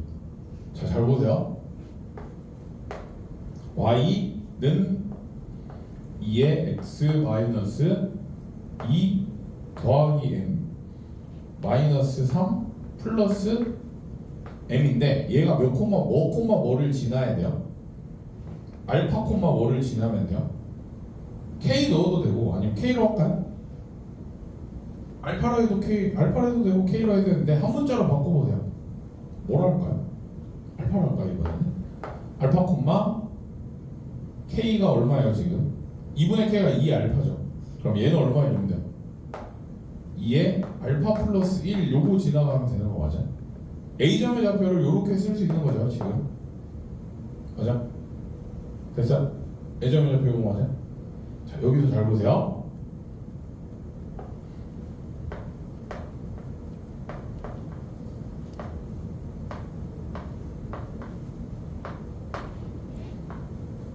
자, 잘 보세요. y는 2의 x-2 더하기 m 마이너스 3 플러스 m인데 얘가 몇 콤마 뭐를 지나야 돼요? 알파 콤마 뭐를 지나면 돼요? k 넣어도 되고 아니면 k로 할까요? 알파로 해도 되고 k로 해도 되는데 한 문자로 바꿔보세요. 뭐로 할까요? 알파로 할까요 이번에는? 알파 콤마 k가 얼마예요 지금? 2분의 k가 2 알파죠. 그럼 얘는 얼마 해주면 돼요? 2에 알파 플러스 1 요거 지나가면 되는 거 맞아? A점의 좌표를 요렇게 쓸 수 있는 거죠 지금. 맞아? 됐어? A점의 좌표 요거 맞아? 자, 여기서 잘 보세요.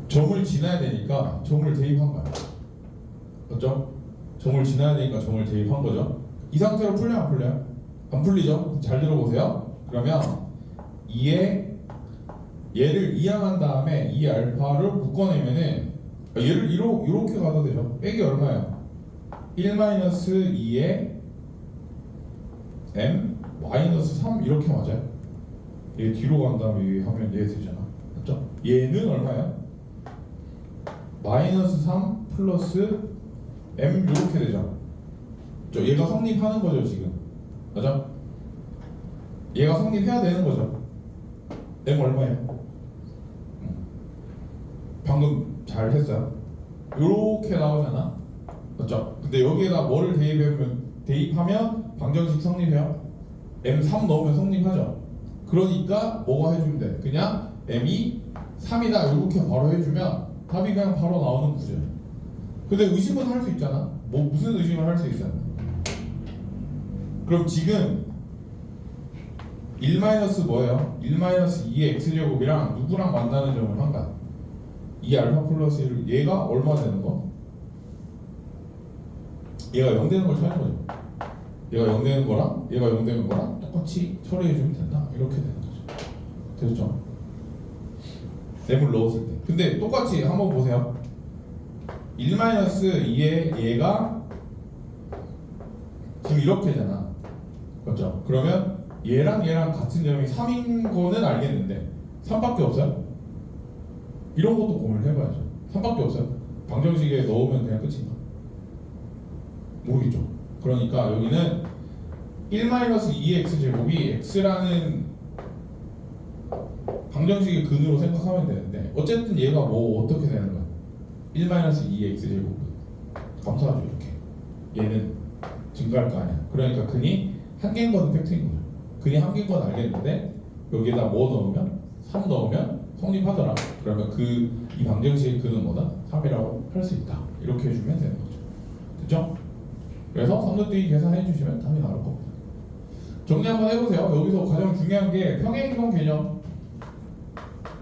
점을 지나야 되니까 점을 대입한 거야. 맞죠? 점을 지나야 되니까 점을 대입한 거죠. 이 상태로 풀려요 안 풀려요? 안 풀리죠? 잘 들어보세요. 그러면 2에 얘를 이항한 다음에 이 알파를 묶어내면은 얘를 이렇게 가도 되죠. 빼기 얼마예요? 1-2에 m-3 이렇게 맞아요. 얘 뒤로 간 다음에 여기 하면 얘 되잖아. 맞죠? 얘는 얼마예요? 마이너스 3 플러스 m 이렇게 되죠. 얘가 성립하는 거죠 지금. 맞아? 얘가 성립해야 되는 거죠. m 얼마예요? 방금 잘 했어요. 이렇게 나오잖아. 맞죠? 근데 여기에다 뭐를 대입하면 방정식 성립해요? M3 넣으면 성립하죠. 그러니까 뭐가 해주면 돼? 그냥 M이 3이다 이렇게 바로 해주면 답이 그냥 바로 나오는 구조야. 근데 의심은 할 수 있잖아. 뭐 무슨 의심을 할 수 있잖아. 그럼 지금 1 마이너스 뭐예요? 1 마이너스 2의 x제곱이랑 누구랑 만나는 점을 한가? 2 알파 플러스 1 얘가 얼마 되는 거? 얘가 0 되는 걸 찾는 거죠. 얘가 0 되는 거랑 얘가 0 되는 거랑 똑같이 처리해주면 된다. 이렇게 되는 거죠. 됐죠? 램을 넣었을 때. 근데 똑같이 한번 보세요. 1 마이너스 2의 얘가 지금 이렇게잖아. 맞죠? 그러면 얘랑 얘랑 같은 점이 3인 거는 알겠는데 3밖에 없어요? 이런 것도 고민을 해봐야죠. 3밖에 없어요? 방정식에 넣으면 그냥 끝인가? 모르겠죠. 그러니까 여기는 1-2의 x제곱이 x라는 방정식의 근으로 생각하면 되는데 어쨌든 얘가 뭐 어떻게 되는 거야? 1-2의 x제곱은 감사하죠. 이렇게 얘는 증가할 거 아니야. 그러니까 근이 한 개인 건 팩트인 거죠. 근이 한 개인 건 알겠는데 여기에다 뭐 넣으면 3 넣으면 성립하더라. 그러면 이 방정식의 근은 뭐다? 3이라고 할 수 있다. 이렇게 해주면 되는 거죠. 됐죠? 그래서 3도뛰기 계산해 주시면 답이 나올 겁니다. 정리 한번 해보세요. 여기서 가장 중요한 게 평행이동 개념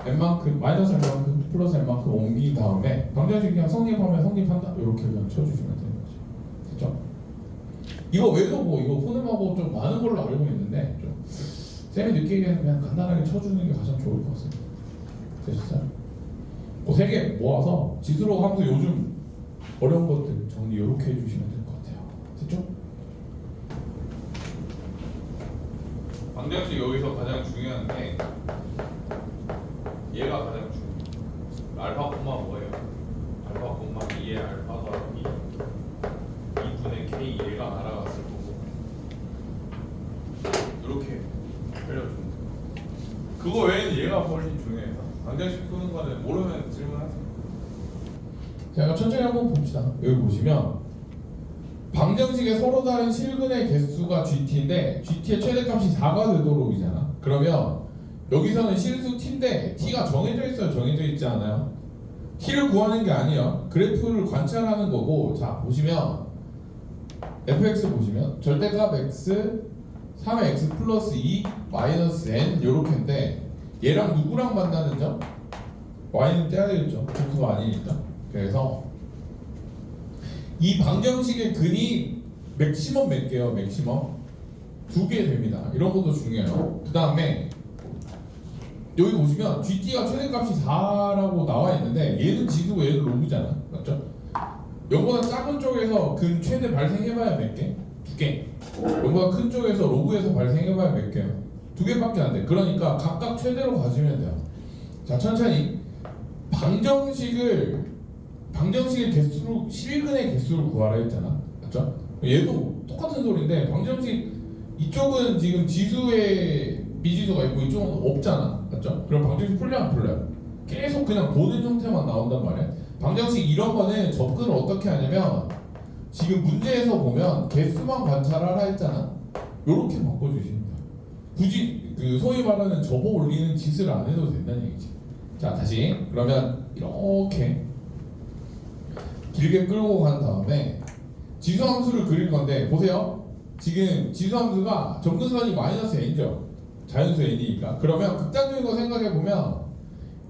n만큼 마이너스 n만큼 플러스 n만큼 옮긴 다음에 방정식 그냥 성립하면 성립한다. 이렇게 그냥 쳐주시면 되는 거죠. 됐죠? 이거 외도 뭐 이거 푸념하고 좀 많은 걸로 알고 있는데 좀 쌤이 느끼기에는 그냥 간단하게 쳐주는 게 가장 좋을 것 같습니다. 되셨어요? 그 세 개 모아서 지수로 함수 요즘 어려운 것들 정리 이렇게 해주시면 될 것 같아요. 됐죠? 방정식 여기서 가장 중요한 게 얘가 가장 중요해요. 알파 콤마 뭐예요? 알파 콤마 2의 알파 더하기 2분의 k 얘가 날아갔을 거고 이렇게 알려줍니다. 그거 외에는 얘가 훨씬 중요해서 방정식 푸는 거는 모르면 질문하세요. 자, 이거 천천히 한번 봅시다. 여기 보시면 방정식의 서로 다른 실근의 개수가 GT인데 GT의 최대값이 4가 되도록이잖아. 그러면 여기서는 실수 T인데 T가 정해져 있어요? 정해져 있지 않아요? T를 구하는 게 아니에요. 그래프를 관찰하는 거고. 자, 보시면 fx 보시면 절대값 x 3의 x 플러스 2 마이너스 n 요렇게인데 얘랑 누구랑 만나는 점? y는 떼야 되겠죠. 분수가 아니니까. 그래서 이 방정식의 근이 맥시멈 몇 개요? 맥시멈 2개 됩니다. 이런 것도 중요해요. 그 다음에 여기 보시면 GT가 최대값이 4라고 나와 있는데 얘는 지수고 얘는 로그잖아. 맞죠? 요거보다 작은 쪽에서 근 최대 발생해봐야 몇 개? 2개. 요거보다 큰 쪽에서 로그에서 발생해봐야 몇 개요? 2개밖에 안 돼. 그러니까 각각 최대로 가시면 돼요. 자, 천천히 방정식의 개수로 실근의 개수를 구하라 했잖아. 맞죠? 얘도 똑같은 소리인데 방정식 이쪽은 지금 지수에 미지수가 있고 이쪽은 없잖아. 맞죠? 그럼 방정식 풀려 안 풀려요? 계속 그냥 보는 형태만 나온단 말이야. 방정식 이런 거는 접근을 어떻게 하냐면 지금 문제에서 보면 개수만 관찰하라 했잖아. 요렇게 바꿔주십니다. 굳이 그 소위 말하는 접어 올리는 짓을 안 해도 된다는 얘기지. 자, 다시 그러면 이렇게 길게 끌고 간 다음에 지수함수를 그릴 건데 보세요. 지금 지수함수가 점근선이 마이너스 n죠. 자연수 n이니까. 그러면 극단적인 거 생각해 보면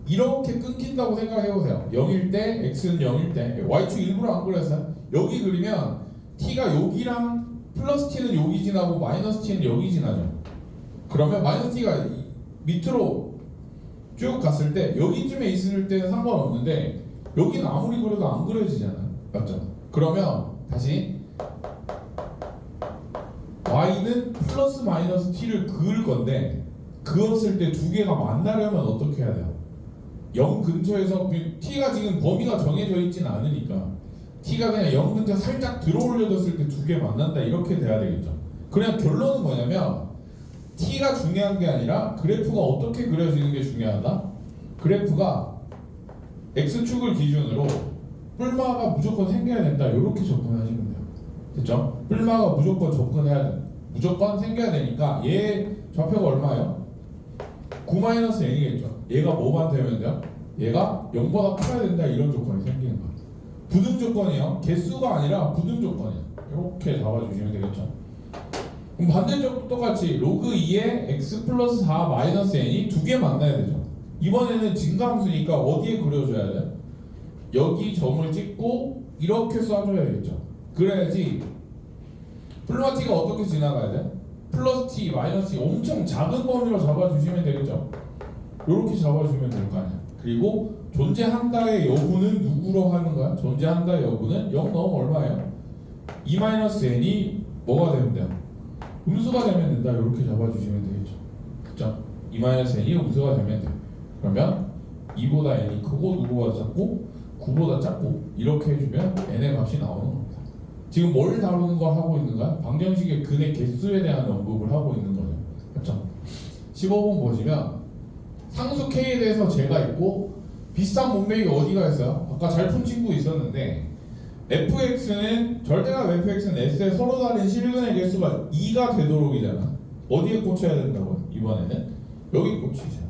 이렇게 끊긴다고 생각해 보세요. 0일 때 x는 0일 때 y축 일부러 안 그렸어요. 여기 그리면 t가 여기랑 플러스 t는 여기 지나고 마이너스 t는 여기 지나죠. 그러면 마이너스 t가 밑으로 쭉 갔을 때 여기쯤에 있을 때는 상관없는데 여기는 아무리 그려도 안 그려지잖아. 맞죠? 그러면 다시 y는 플러스 마이너스 t를 그을 건데 그었을 때 두 개가 만나려면 어떻게 해야 돼요? 0 근처에서 t가 지금 범위가 정해져 있진 않으니까 t가 그냥 0 근처 살짝 들어 올려졌을 때 두 개 만난다 이렇게 돼야 되겠죠. 그냥 결론은 뭐냐면 t가 중요한 게 아니라 그래프가 어떻게 그려지는 게 중요하다. 그래프가 x축을 기준으로 뿔마가 무조건 생겨야 된다 이렇게 접근하시면 돼요. 됐죠? 뿔마가 무조건 접근해야 돼. 무조건 생겨야 되니까 얘 좌표가 얼마예요? 9-n이겠죠. 얘가 뭐만 되면 돼요? 얘가 0보다 커야 된다 이런 조건이 생기는 거예요. 부등 조건이요. 개수가 아니라 부등 조건이에요. 이렇게 잡아주시면 되겠죠. 그럼 반대쪽도 똑같이 로그 2에 x 플러스 4 마이너스 n이 두 개 만나야 되죠. 이번에는 증가함수니까 어디에 그려줘야 돼요? 여기 점을 찍고 이렇게 쏴줘야 되겠죠. 그래야지 플러스 t가 어떻게 지나가야 돼? 플러스 t, 마이너스 t 엄청 작은 범위로 잡아주시면 되겠죠. 이렇게 잡아주면 될 거 아니야. 그리고 존재한다의 여부는 누구로 하는 거야? 존재한다의 여부는 0 넣으면 얼마예요? 2-n이 뭐가 되면 돼요? 음수가 되면 된다. 이렇게 잡아주시면 되겠죠. 그죠? 2-n이 음수가 되면 돼. 그러면 2보다 n이 크고 누구보다 작고 9보다 작고 이렇게 해주면 n의 값이 나오는 겁니다. 지금 뭘 다루는 걸 하고 있는 거야? 방정식의 근의 개수에 대한 언급을 하고 있는 거죠. 그렇죠? 15번 보시면 상수 k에 대해서 제가 있고 비슷한 문맥이 어디가 있어요? 아까 잘 푼 친구 있었는데 fx는 절대값 fx는 s의 서로 다른 실근의 개수가 2가 되도록이잖아. 어디에 꽂혀야 된다고요? 이번에는 여기 꽂히자.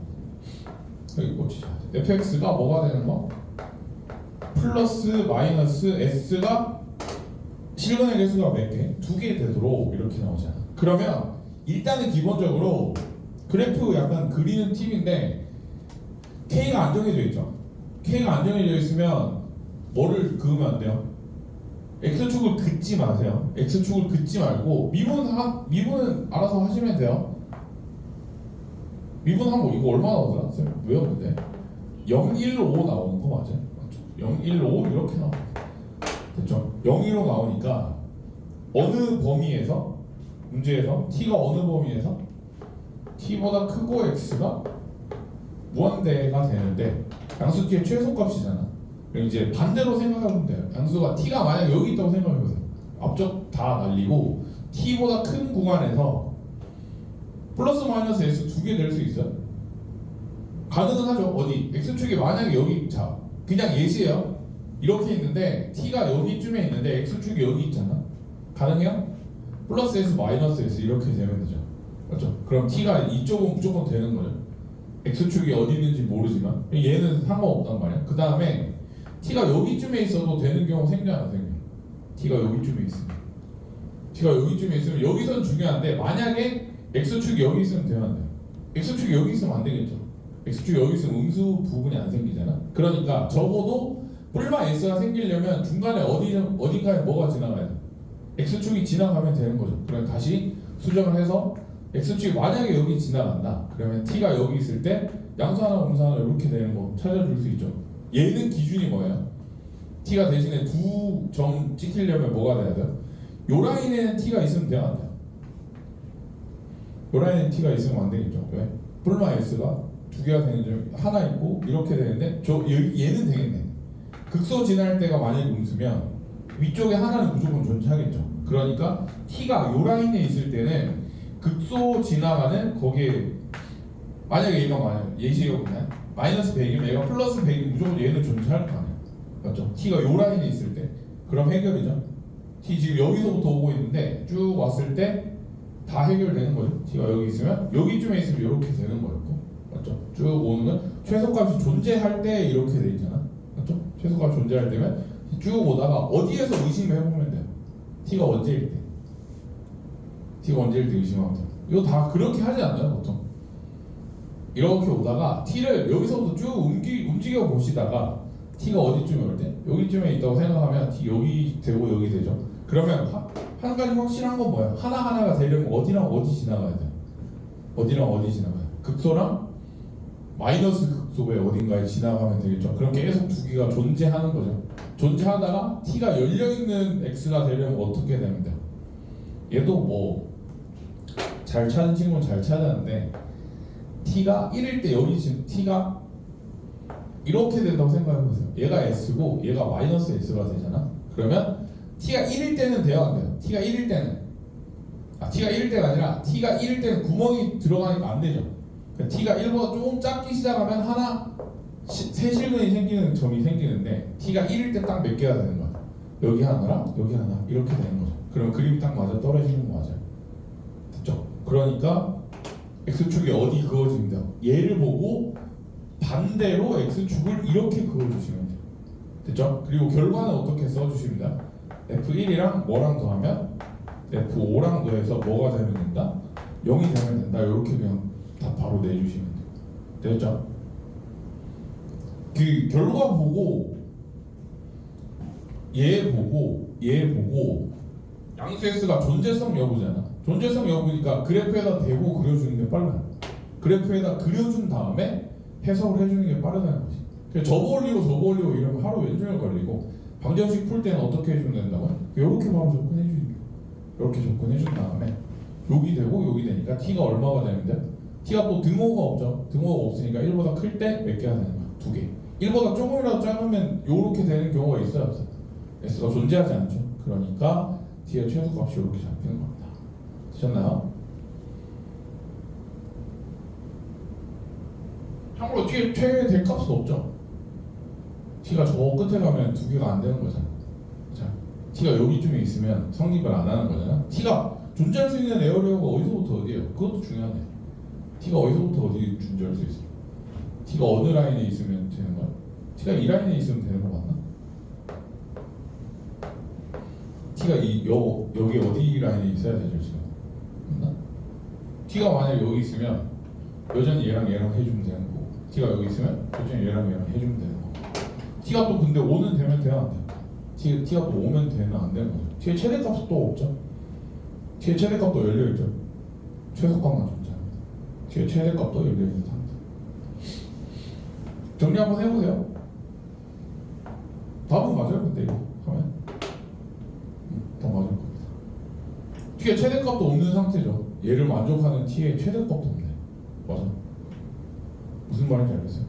여기 꽂히자. fx가 뭐가 되는 거? 플러스 마이너스 s가 실근의 개수가 몇 개? 2개 되도록 이렇게 나오잖아. 그러면 일단은 기본적으로 그래프 약간 그리는 팁인데 K가 안 정해져 있죠. K가 안 정해져 있으면 뭐를 그으면 안 돼요? X축을 긋지 마세요. X축을 긋지 말고 미분은 알아서 하시면 돼요. 미분하면 이거 얼마 나오더라? 쌤 외웠는데 0, 1, 5 나오는 거 맞아요? 맞죠? 0, 1, 5 이렇게 나옵니다. 됐죠? 0, 1로 나오니까 어느 범위에서 문제에서 t가 어느 범위에서 t보다 크고 x가 무한대가 되는데 양수 t의 최소값이잖아. 그럼 이제 반대로 생각하면 돼요. 양수가 t가 만약 여기 있다고 생각해보세요. 앞쪽 다 날리고 t보다 큰 구간에서 플러스 마이너스 s 두 개 될 수 있어요? 가능은 하죠. 어디? x축이 만약에 여기 자 그냥 예시예요. 이렇게 있는데 t가 여기쯤에 있는데 x축이 여기 있잖아. 가능해요? 플러스 s 마이너스 s 이렇게 되면 되죠. 맞죠? 그럼 t가 이쪽은 무조건 되는 거죠. x축이 어디 있는지 모르지만 얘는 상관없단 말이야. 그 다음에 t가 여기쯤에 있어도 되는 경우 생겨나 생겨. t가 여기쯤에 있으면 t가 여기쯤에 있으면 여기선 중요한데 만약에 x축이 여기 있으면 되면 안 돼요. x축이 여기 있으면 안 되겠죠. x축이 여기 있으면 음수 부분이 안 생기잖아. 그러니까 적어도 뿔마 s가 생기려면 중간에 어딘가에 뭐가 지나가야 돼? x축이 지나가면 되는 거죠. 그럼 다시 수정을 해서 x축이 만약에 여기 지나간다. 그러면 t가 여기 있을 때 양수 하나 음수 하나 이렇게 되는 거 찾아줄 수 있죠. 얘는 기준이 뭐예요? t가 대신에 두 점 찍히려면 뭐가 돼야 돼요? 요 라인에는 t가 있으면 돼요, 안 돼요? 요 라인에는 t가 있으면 안 되겠죠. 왜? 뿔마 s가 두 개가 되는 점 하나 있고 이렇게 되는데 얘는 되겠네. 극소 지날 때가 만약에 음수면 위쪽에 하나는 무조건 존재하겠죠. 그러니까 t가 요 라인에 있을 때는 극소 지나가는 거기에 만약에 얘가 만약 예시가 보면 마이너스 100이면 얘가 플러스 100이면 무조건 얘는 존재할 거 아니야. 맞죠? t가 요 라인에 있을 때 그럼 해결이죠. t 지금 여기서부터 오고 있는데 쭉 왔을 때 다 해결되는 거죠. t가 여기 있으면 여기쯤에 있으면 이렇게 되는 거였고 맞죠? 쭉 오는 건 최소값이 존재할 때 이렇게 돼 있잖아. 맞죠? 최소값 존재할 때면 쭉 오다가 어디에서 의심을 해보면 돼요. t가 언제일 때 t가 언제일 때 의심하면 돼요. 이거 다 그렇게 하지 않나요 보통? 이렇게 오다가 t를 여기서부터 쭉 움직여 보시다가 t가 어디쯤에 올 때? 여기쯤에 있다고 생각하면 t 여기 되고 여기 되죠. 그러면 한 가지 확실한 건 뭐야? 하나하나가 되려면 어디랑 어디 지나가야 돼요? 어디랑 어디 지나가요? 극소랑 마이너스 극소의 어딘가에 지나가면 되겠죠. 그럼 계속 두 개가 존재하는 거죠. 존재하다가 t가 열려있는 x가 되려면 어떻게 되면 돼요? 얘도 뭐 잘 찾은 친구는 잘 찾았는데 t가 1일 때 여기 지금 t가 이렇게 된다고 생각해보세요. 얘가 s고 얘가 마이너스 s가 되잖아. 그러면 t가 1일 때는 돼요 안 돼요? t가 1일 때는 t가 1일 때가 아니라 t가 1일 때는 구멍이 들어가니까 안 되죠. 그러니까 t가 1보다 조금 작기 시작하면 하나 새 실근이 생기는 점이 생기는데 t가 1일 때 딱 몇 개가 되는 거야? 여기 하나랑 여기 하나 이렇게 되는 거죠. 그럼 그림이 딱 맞아 떨어지는 거 맞아요. 그러니까 x축이 어디 그어집니다. 얘를 보고 반대로 x축을 이렇게 그어주시면 돼요. 됐죠? 그리고 결과는 어떻게 써주십니다. f1이랑 뭐랑 더하면 f5랑 더해서 뭐가 되면 된다? 0이 되면 된다. 이렇게 그냥 다 바로 내주시면 돼요. 됐죠? 그 결과 보고 얘 보고 양수 x가 존재성 여부잖아. 존재성 여부니까 그래프에다 대고 그려주는 게 빨라요. 그래프에다 그려준 다음에 해석을 해주는 게 빠르다는 거지. 그래서 접어 올리고 이러면 하루 왼종일 걸리고 방정식 풀 때는 어떻게 해주면 된다고요? 이렇게 바로 접근해주는 거예요. 이렇게 접근해준 다음에 여기 되고 여기 되니까 t가 얼마가 되면 돼? t가 또 등호가 없죠. 등호가 없으니까 1보다 클 때 몇 개가 되는 거야? 2개. 1보다 조금이라도 작으면 이렇게 되는 경우가 있어요, 없어요? s가 존재하지 않죠. 그러니까 t의 최소값이 이렇게 잡히는 겁니다. 되셨나요? 참고로 t의 최대 값은 없죠. t가 저 끝에 가면 2개가 안 되는 거잖아. 자, t가 여기쯤에 있으면 성립을 안 하는 거잖아. t가 존재할 수 있는 에어리어가 어디서부터 어디예요? 그것도 중요하네. t가 어디서부터 어디 존재할 수 있어? t가 어느 라인에 있으면 되는 거야? t가 이 라인에 있으면 되는 거 맞나? t가 여기 어디 라인에 있어야 되죠 지금? 맞나? t가 만약 여기 있으면 여전히 얘랑 해주면 되는 거고, t가 여기 있으면 여전히 얘랑 해주면 되는 거고. t가 또 근데 5는 되면 돼야 안 돼? t가 또 5면 되면 안 되는 거죠. t의 최대값은 또 없죠. t의 최대값도 열려있죠. 최소값만 존재합니다. t의 최대값도 열려있는 상태. 정리 한번 해보세요. 답은 맞아요 근데 이거 하면 더 맞을 겁니다. t의 최대값도 없는 상태죠. 얘를 만족하는 t의 최대값도 없네. 맞아. 무슨 말인지 알겠어요?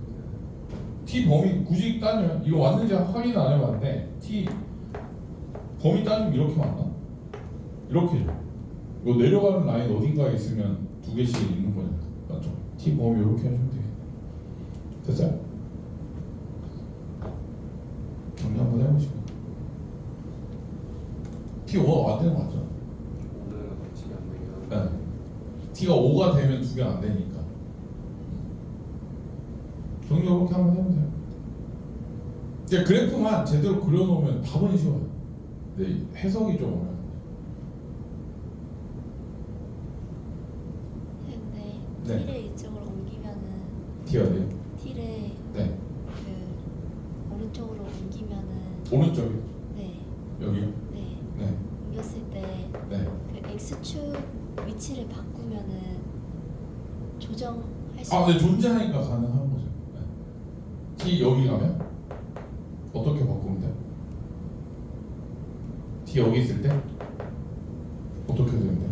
t 범위 굳이 따지면 이거 왔는지 확인 안 해봤는데 t 범위 따지면 이렇게 맞나? 이렇게죠. 이거 내려가는 라인 어딘가에 있으면 2개씩 있는 거잖아. 맞죠? t 범위 이렇게 하시면 되겠네. 됐어요? 정리 한번 해보시고. t5가 안 되는 거 맞죠? 오늘 같이 안 되면 네. t가 5가 되면 2개 안 되니까. 정리 이렇게 한번 해보세요. 이제 그래프만 제대로 그려놓으면 답은 쉬워요. 근데 해석이 좀 어려워요. 근데 네. t를 이쪽으로 옮기면은 t 어디요? t를 네. 그 오른쪽으로 옮기면은 오른쪽이 네, 여기요? 네 네. 옮겼을 때 네. 그 x축 위치를 바꾸면은 조정할 수 아, 네, 존재하니까 가능한 거죠. 네. t 여기 가면 어떻게 바꾸면 돼요? t 여기 있을 때 어떻게 되면 돼요?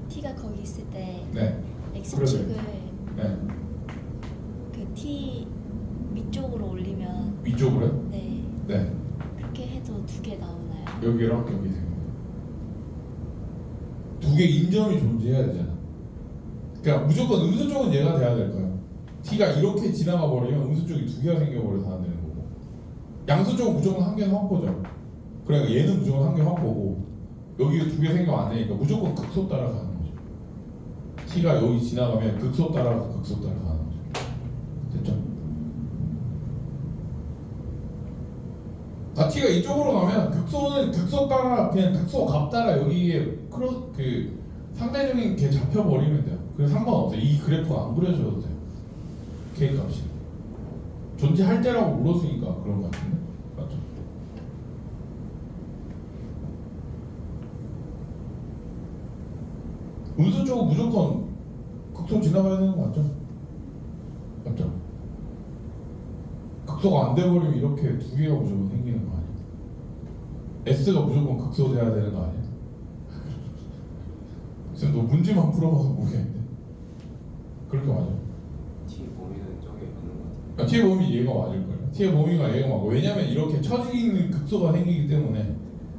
t가 거기 있을 때 네. x축을 네. 그 t 위쪽으로 올리면 위쪽으로요? 네 네. 그렇게 해도 2개 나오나요? 여기랑 여기 되는 거예요. 2개 인점이 존재해야 되잖아. 그러니까 무조건 음수 쪽은 얘가 돼야 될 거예요. t가 이렇게 지나가 버리면 음수 쪽이 2개가 생겨버려서 안 되는 거고, 양수 쪽은 무조건 한 개는 확보죠. 그러니까 얘는 무조건 한 개 확보고 여기 2개 생기면 안 되니까 무조건 극소 따라가는 거죠. t가 여기 지나가면 극소 따라가서 극소 따라가는 거죠. 됐죠? 자, t가 이쪽으로 가면 극소는 극소 따라 그냥 극소 값 따라 여기에 그 상대적인 게 잡혀버리면 돼요. 그래서 상관없어요. 이 그래프가 안 그려져도 돼요. k 값이 존재할 때라고 물었으니까 그런 것 같은데 맞죠? 음수 쪽은 무조건 극소 지나가야 되는 거 맞죠? 맞죠? 극소가 안 돼버리면 이렇게 2개가 무조건 생기는 거 아니야? S가 무조건 극소 돼야 되는 거 아니야? 지금 너 문제만 풀어봐서 모르겠는데 그렇게 맞아? T 범위는 저게 맞는 것 같아요. T의 범위 얘가 맞을 거예요. T의 범위가 얘가 맞고, 왜냐면 이렇게 처지는 극소가 생기기 때문에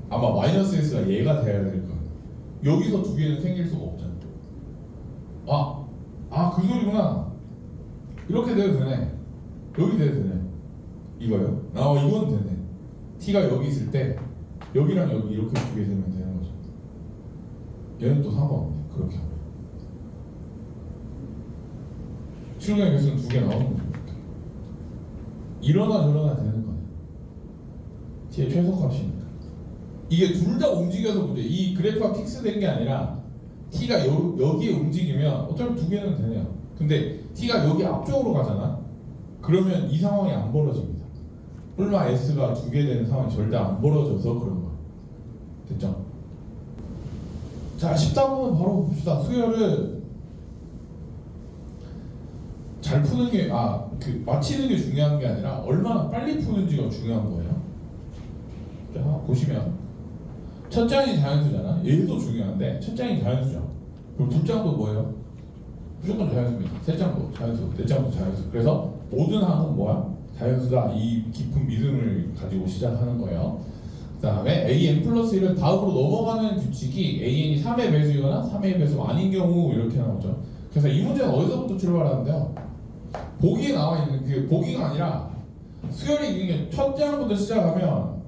아마 마이너스 S가 얘가 돼야 될 거예요. 여기서 2개는 생길 수가 없잖아. 그 소리구나. 이렇게 돼도 되네. 여기 돼도 되네. 이거요? 이건 되네. T가 여기 있을 때 여기랑 여기 이렇게 2개 되면 되는 거죠. 얘는 또 상관없네. 그렇게 하면 출근의 개수는 2개 나오는 거죠. 이렇게. 이러나 저러나 되는 거네. t의 최소값이니까. 이게 둘 다 움직여서 문제. 이 그래프가 픽스된 게 아니라 t가 여기에 움직이면 어차피 2개는 되네요. 근데 t가 여기 앞쪽으로 가잖아. 그러면 이 상황이 안 벌어집니다. 얼마 s가 2개 되는 상황이 절대 안 벌어져서 그런 거야. 됐죠? 자, 14번은 바로 봅시다. 수열을 잘 푸는 게, 맞히는 게 중요한 게 아니라 얼마나 빨리 푸는지가 중요한 거예요. 자, 보시면 첫 장이 자연수잖아. 얘도 중요한데 첫 장이 자연수죠. 그리고 두 장도 뭐예요? 무조건 자연수입니다. 세 장도 자연수, 네 장도 자연수. 그래서 모든 항은 뭐야? 자연수다. 이 깊은 믿음을 가지고 시작하는 거예요. 그 다음에 an 플러스 1을 다음으로 넘어가는 규칙이 an이 3의 배수이거나 3의 배수 아닌 경우 이렇게 나오죠. 그래서 이 문제는 어디서부터 출발하는데요? 보기에 나와 있는 그 보기가 아니라 수열이 이게 첫 장부터 시작하면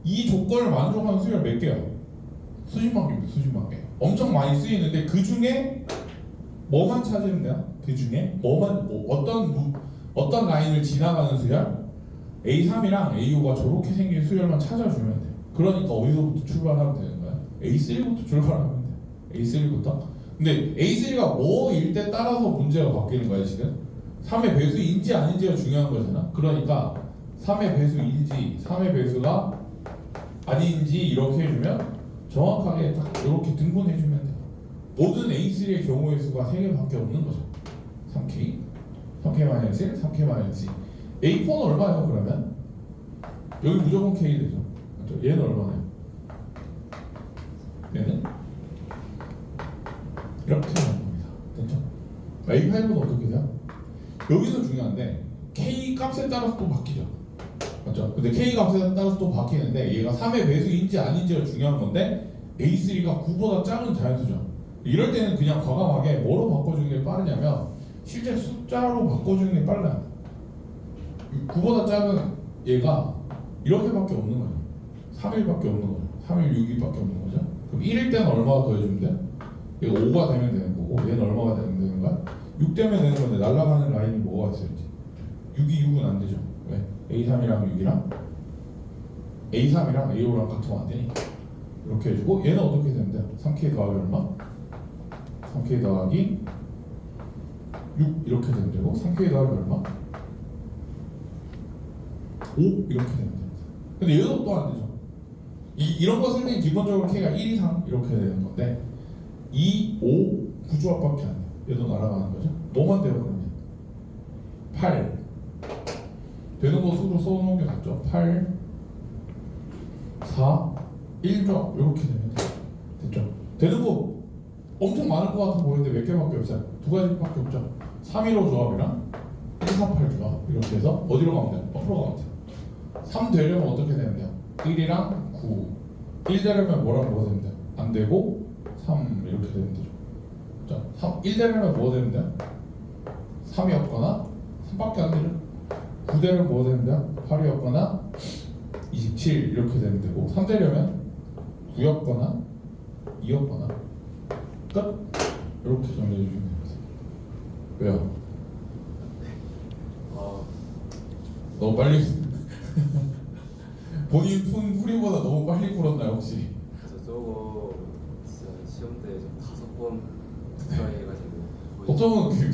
이 조건을 만족하는 수열 몇 개요? 수십만 개입니다. 수십만 개. 엄청 많이 쓰이는데 그 중에 뭐만 찾으면 돼요? 그 중에 어떤 라인을 지나가는 수열? A3이랑 A5가 저렇게 생긴 수열만 찾아주면 돼요. 그러니까 어디서부터 출발하면 되는 거야? A3부터 출발하면 돼요. A3부터. 근데 A3가 뭐일 때 따라서 문제가 바뀌는 거야 지금? 3의 배수인지 아닌지가 중요한 거잖아. 그러니까 3의 배수인지 3의 배수가 아닌지 이렇게 해주면 정확하게 딱 이렇게 등분해주면 돼요. 모든 A3의 경우의 수가 3개밖에 없는 거죠. 3K, 3K-1, 3K-2. A4는 얼마예요 그러면? 여기 무조건 K 되죠. 맞죠? 얘는 얼마나요? 얘는 이렇게 나온 겁니다. 됐죠? A5는 어떻게 돼요? 여기서 중요한데 K 값에 따라서 또 바뀌죠. 맞죠? 근데 K 값에 따라서 또 바뀌는데 얘가 3의 배수인지 아닌지가 중요한 건데 A3가 9보다 작은 자연수죠. 이럴 때는 그냥 과감하게 뭐로 바꿔주는 게 빠르냐면 실제 숫자로 바꿔주는 게 빨라요. 9보다 작은 얘가 이렇게밖에 없는 거죠. 3일밖에 없는 거죠. 3일 6일밖에 없는 거죠. 그럼 1일 때는 얼마가 더해주면 돼? 얘가 5가 되면 되는 거고 얘는 얼마가 되는 거야? 6 되면 되는 건데 날아가는 라인이 뭐가 있어야지? 6이 6은 안 되죠. 왜? A3이랑 6이랑 A3이랑 A5랑 같으면 안 되니까 이렇게 해주고 얘는 어떻게 되면 돼요? 3K 더하기 얼마? 3K 더하기 6 이렇게 되면 되고 3K 더하기 얼마? 5 이렇게 되면 됩니다. 근데 얘도 또 안 되죠. 이런 거 쓸 때는 기본적으로 K가 1 이상 이렇게 되는 건데 2, 5 구조합밖에 안 돼요. 얘도 날아가는 거죠. 뭐만 돼요 그러면? 8 되는 거 수로 써놓은 게 낫죠. 8 4 1조 이렇게 되면 돼요. 됐죠? 되는 거 엄청 많을 것 같아 보이는데 몇 개밖에 없어요. 2가지밖에 없죠. 315 조합이랑 148 조합 이렇게 해서 어디로 가면 돼요? 앞으로 가면 돼요. 3 되려면 어떻게 되면 돼요? 1이랑 9 1 되려면 뭐랑 뭐가 되면 돼요? 안 되고 3 이렇게 되면 되죠. 자, 1 되려면 뭐가 되면 돼요? 3이었거나 3밖에 안 되죠. 9 되려면 뭐가 되면 돼요? 8이었거나 27 이렇게 되면 되고 3 되려면 9였거나 2였거나 끝! 이렇게 정리해 주시면 됩니다. 왜요? 너무 빨리 본인 푼 풀이보다 너무 빨리 풀었나요 혹시? 그래서 저거 진짜 시험 때 5번 트라이 해가지고 보통은 그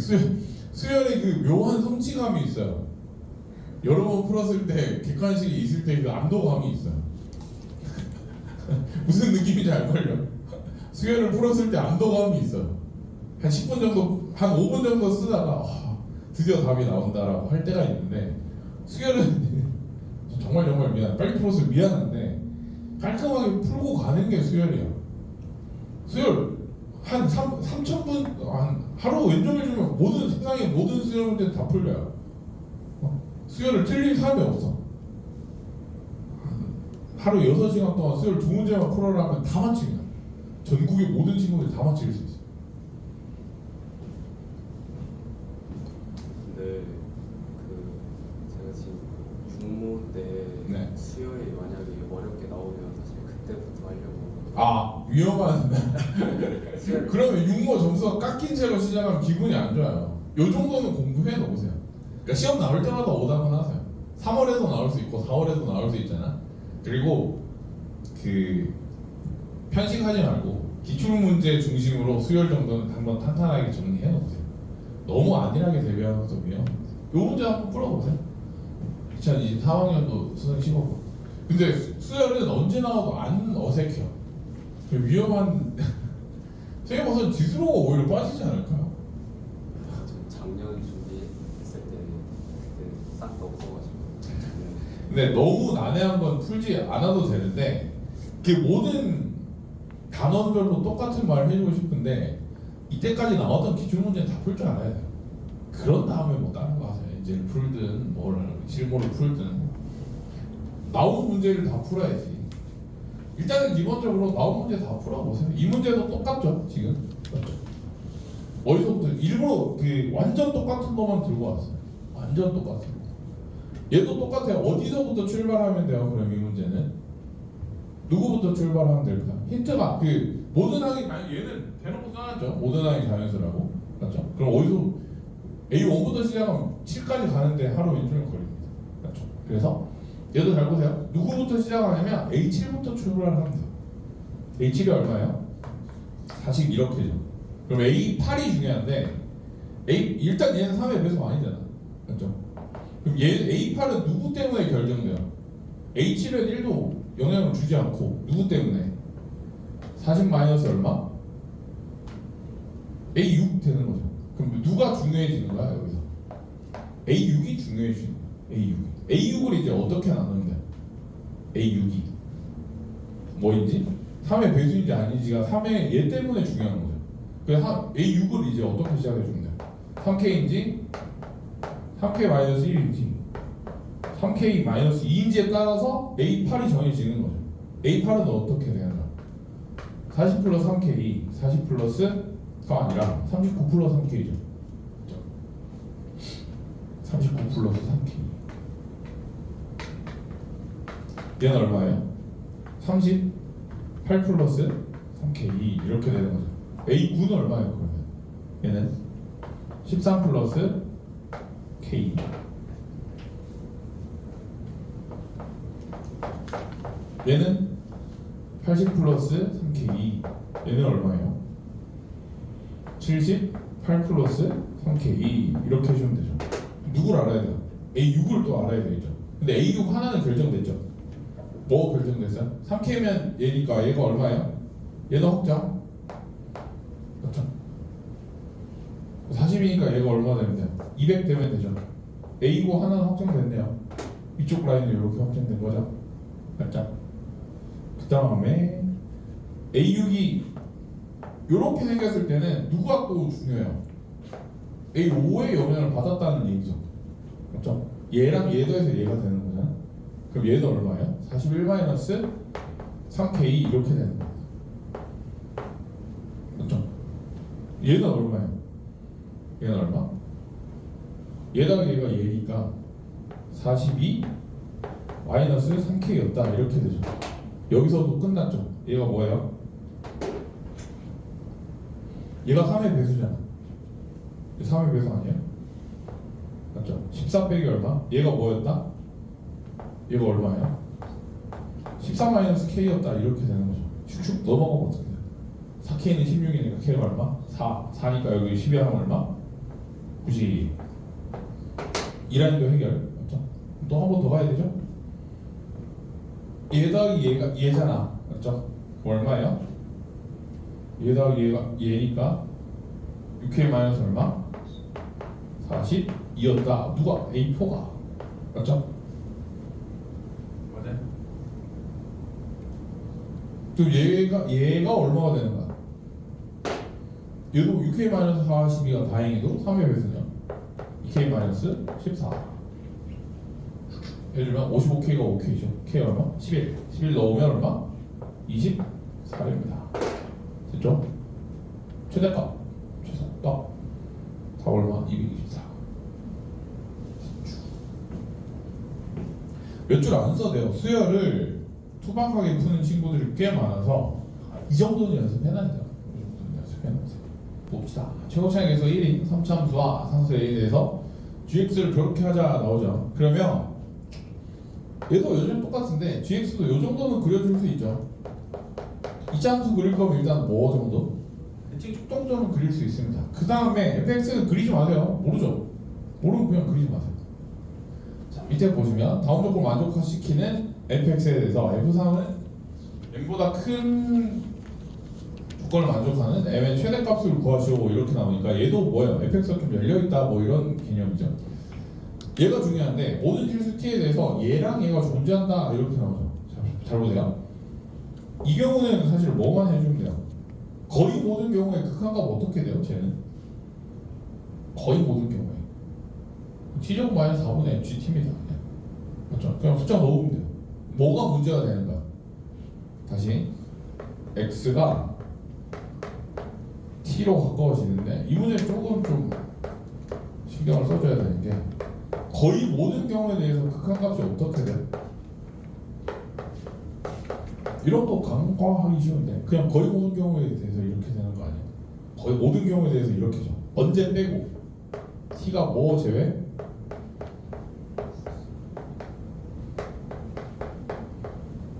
수열의 그 묘한 성취감이 있어요. 여러 번 풀었을 때 객관식이 있을 때 그 안도감이 있어요. 무슨 느낌인지 알걸요? 수열을 풀었을 때 안도감이 있어요. 한 10분 정도, 한 5분 정도 쓰다가 드디어 답이 나온다라고 할 때가 있는데 수열은 정말 미안, 빨리 풀어서 미안한데 깔끔하게 풀고 가는 게 수열이야. 수열 한 3,000분 하루 왼종일 주면 세상의 모든 수열 문제는 다 풀려요. 수열을 틀린 사람이 없어. 하루 6시간 동안 수열 2문제만 풀어라면 다 맞히냐. 전국의 모든 친구들이 다 맞힐 수 있어. 근데 제가 지금 중모 때 네. 수열이 만약에 어렵게 나오면 사실 그때부터 하려고 위험한 그러면 육모 점수가 깎인 채로 시작하면 기분이 안 좋아요. 요 정도는 공부해 놓으세요. 그러니까 시험 나올 때마다 오답은 하세요. 3월에도 나올 수 있고 4월에도 나올 수 있잖아. 그리고 그 편식하지 말고 기출문제 중심으로 수열 정도는 한번 탄탄하게 정리해 놓으세요. 너무 안일하게 대비하는 것도 위험해요. 요 문제 한번 풀어보세요. 2024학년도 수능 15분. 근데 수열은 언제 나와도 안 어색해요. 위험한 선생님은 지수로가 오히려 빠지지 않을까요? 작년 준비했을 때 그때 싹 다 없어가지고. 근데 너무 난해한 건 풀지 않아도 되는데 그 모든 단원별로 똑같은 말을 해주고 싶은데 이때까지 나왔던 기출문제는 다 풀 줄 알아야 돼요. 그런 다음에 뭐 다른 거 하세요. 이제를 풀든 뭘 실무를 풀든 나온 문제를 다 풀어야지. 일단은 기본적으로 나온 문제 다 풀어보세요. 이 문제도 똑같죠 지금. 맞죠? 어디서부터 일부러 그 완전 똑같은 것만 들고 왔어요. 완전 똑같은 거. 얘도 똑같아요. 어디서부터 출발하면 돼요? 그럼 이 문제는 누구부터 출발하면 될까? 힌트가 그 모든 항이 아니 얘는 대놓고 써놨죠. 모든 항이 자연수라고. 맞죠? 그럼 어디서 A1부터 시작하면 7까지 가는데 하루 일주일 걸립니다. 맞죠? 그래서 얘도 잘 보세요. 누구부터 시작하냐면 A7부터 출발하면 돼요. A7이 얼마예요? 40 이렇게죠. 그럼 A8이 중요한데 일단 얘는 3의 배수가 아니잖아. 맞죠? 그럼 A8은 누구 때문에 결정돼요? A7은 1도 영향을 주지 않고 누구 때문에? 40 마이너스 얼마? A6 되는 거죠. 그럼 누가 중요해지는 거야 여기서? A6이 중요해지는 거야. A6을 이제 어떻게 나누면 돼? A6이 뭐인지? 3의 배수인지 아닌지가 3의 얘 때문에 중요한 거죠. 그래서 A6을 이제 어떻게 시작해 주면 돼? 3K인지 3K-1인지 3K-2인지에 따라서 A8이 정해지는 거죠. A8은 어떻게 되는가? 40 플러스 3K 40 플러스가 아니라 39 플러스 3K죠. 39 플러스 3K 얘는 얼마예요? 38 플러스 3K 이렇게 되는 거죠. A9는 얼마예요 그러면? 얘는 13 플러스 K 얘는 80 플러스 3K 얘는 얼마예요? 78 플러스 3K 이렇게 해주면 되죠. 누굴 알아야 돼요? A6을 또 알아야 되겠죠. 근데 A6 하나는 결정됐죠. 뭐 결정됐어요? 3K면 얘니까 얘가 얼마예요? 얘도 확정. 그렇죠? 40이니까 얘가 얼마 되면 돼요? 200 되면 되죠. A9 하나는 확정됐네요. 이쪽 라인은 이렇게 확정된 거죠. 맞죠? 그 다음에 A6이 이렇게 생겼을 때는 누가 또 중요해요? A5의 영향을 받았다는 얘기죠. 맞죠? 얘랑 얘도 해서 얘가 되는 거잖아. 그럼 얘는 얼마예요? 41-3K 이렇게 되는 거예요. 맞죠? 얘는 얼마예요? 얘는 얼마? 얘다가 얘가 얘니까 42 마이너스 3K였다 이렇게 되죠. 여기서도 끝났죠. 얘가 뭐예요? 얘가 3의 배수잖아. 3의 배수 아니에요? 맞죠? 14 빼기 얼마? 얘가 뭐였다? 얘가 얼마예요? 13 마이너스 K였다 이렇게 되는 거죠. 슉슉 넘어가면 어떻게 돼요? 4K는 16이니까 K가 얼마? 4니까 여기 10에 하면 얼마? 90 이 라인도 해결. 맞죠? 또 한 번 더 가야 되죠? 얘 더하기 얘잖아. 맞죠? 얼마예요? 얘 더하기 얘니까 6K 마이너스 얼마? 42였다. 누가? A4가. 맞죠? 맞아요. 또 얘가 얼마가 되는 거야? 얘도 6K 마이너스 42가 다행히도 3의 배수냐? 2K 마이너스 14 해주면 55K가 5K죠. K 얼마? 11 넣으면 얼마? 24입니다. 됐죠? 최대값 최소값 다 얼마? 224 몇 줄 안 써도 돼요. 수열을 투박하게 푸는 친구들이 꽤 많아서 이 정도는 연습해놔야 돼요. 이 정도는 연습. 봅시다. 최고 차이에서 1인 3차함수와 상수 A에 대해서 gx를 저렇게 하자 나오죠. 그러면 얘도 요즘 똑같은데 gx도 요 정도는 그려줄 수 있죠. 이차함수 그릴 거면 일단 뭐 정도? 대칭 쪽 정도는 그릴 수 있습니다. 그 다음에 fx는 그리지 마세요. 모르죠. 모르면 그냥 그리지 마세요. 자, 밑에 보시면 다음 조건을 만족시키는 fx에 대해서 f3은 n보다 큰 조건을 만족하는 m의 최대값을 구하시오 이렇게 나오니까 얘도 뭐예요? fx가 좀 열려있다 뭐 이런 개념이죠. 얘가 중요한데 모든 실수 t에 대해서 얘랑 얘가 존재한다 이렇게 나오죠. 잘 보세요. 이 경우는 사실 뭐만 해주면 돼요? 거의 모든 경우에 극한값 어떻게 돼요? 쟤는 거의 모든 경우에 t제곱 마이너스 4분의 gt입니다. 맞죠? 그냥 숫자 넣으면 돼요. 뭐가 문제가 되는가? 다시 x가 t로 가까워지는데 이 문제 조금 좀 신경을 써줘야 되는 게 거의 모든 경우에 대해서 극한값이 어떻게 돼요? 이런 거 간과하기 쉬운데 그냥 거의 모든 경우에 대해서 이렇게 되는 거 아니에요? 거의 모든 경우에 대해서 이렇게죠. 언제 빼고 t가 뭐 제외?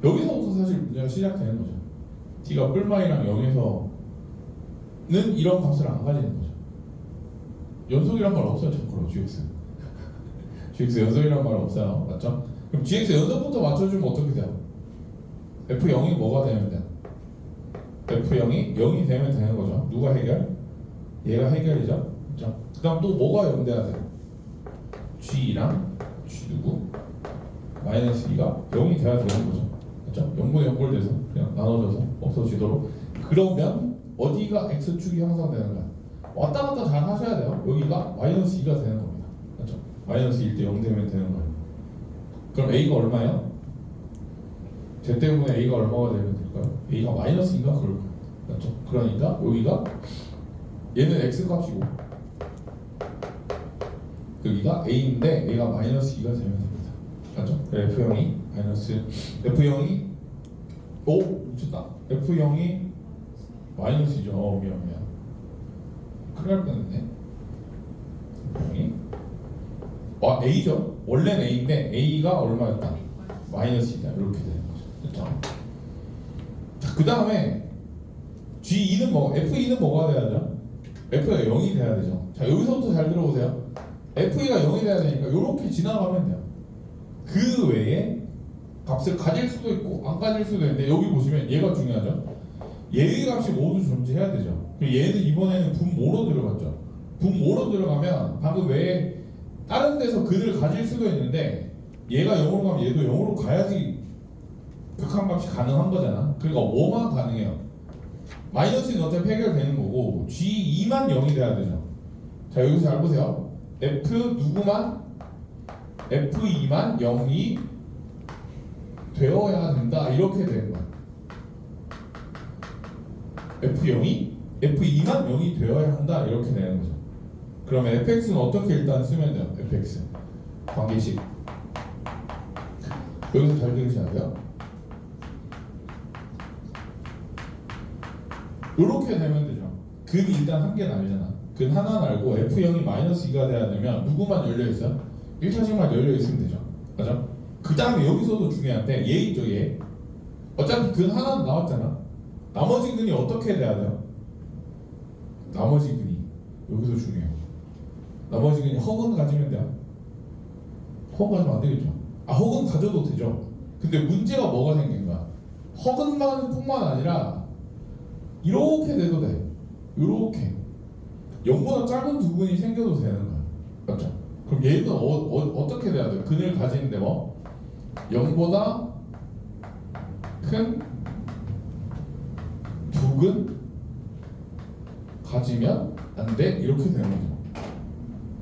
여기서부터 사실 문제가 시작되는 거죠. t가 뿔마이랑 0에서는 이런 값을 안 가지는 거죠. 연속이란 말 없어요. 참고로 gx gx 연속이란 말 없어요. 맞죠? 그럼 gx 연속부터 맞춰주면 어떻게 돼요? f0이 뭐가 되면 돼요? f0이 0이 되면 되는 거죠. 누가 해결? 얘가 해결이죠. 그렇죠? 그 다음 또 뭐가 0 돼야 돼요? g랑 g 누구? 마이너스 2가 0이 돼야 되는 거죠. 그렇죠? 0분의 0꼴 돼서 그냥 나눠져서 없어지도록. 그러면 어디가 x축이 형성되는가? 왔다 갔다 잘 하셔야 돼요. 여기가 마이너스 2가 되는 겁니다. 그렇죠? 마이너스 1 때 0 되면 되는 거예요. 그럼 a가 얼마예요? 제 때문에 a가 얼마가 되면 될까요? a가 마이너스인가 그럴 거예요. 그렇죠? 그러니까 여기가 얘는 x 값이고 여기가 a인데 a가 마이너스 2가 되면 됩니다. 맞죠? f0이 마이너스 f0이 미쳤다. f0이 마이너스죠. 미안. 큰일 날 뻔했네. f0이 a죠. 원래는 a인데 a가 얼마였다? 마이너스 2다. 이렇게 되는 거죠. 그렇죠? 자, 그 다음에 G2는 뭐, F2는 뭐가 돼야죠? F가 0이 돼야 되죠. 자, 여기서부터 잘 들어보세요. F2가 0이 돼야 되니까 이렇게 지나가면 돼요. 그 외에 값을 가질 수도 있고 안 가질 수도 있는데 여기 보시면 얘가 중요하죠. 얘의 값이 모두 존재해야 되죠. 얘는 이번에는 분모로 들어갔죠. 분모로 들어가면 방금 외에 다른 데서 근을 가질 수도 있는데 얘가 0으로 가면 얘도 0으로 가야지 극한값이 가능한 거잖아. 그러니까 뭐만 가능해요? 마이너스는 어차피 해결되는 거고 G2만 0이 돼야 되죠. 자, 여기서 잘 보세요. F 누구만? F2만 0이 되어야 된다. 이렇게 되는 거야. F0이? F2만 0이 되어야 한다. 이렇게 되는 거죠. 그러면 fx는 어떻게 일단 쓰면 돼요? fx 관계식 여기서 잘 들으셔야 돼요. 이렇게 되면 되죠. 근이 일단 한 개는 알잖아. 근 하나는 알고 f0이 마이너스 2가 돼야 되면 누구만 열려있어요? 1차식만 열려있으면 되죠. 맞아? 그 다음에 여기서도 중요한데 얘 있죠. 얘 어차피 근 하나는 나왔잖아. 나머지 근이 어떻게 돼야 돼요? 나머지 근이 여기서 중요해요. 나머지 근이 허근 가지면 돼요. 허근 가지면 안 되겠죠. 허근 가져도 되죠. 근데 문제가 뭐가 생긴 거야? 허근만 뿐만 아니라 이렇게 돼도 돼. 이렇게 0보다 작은 두 근이 생겨도 되는 거야. 맞죠? 그럼 얘는 어떻게 돼야 돼? 근을 가지는데 뭐 0보다 큰 두 근 가지면 안 돼? 이렇게 되는 거죠.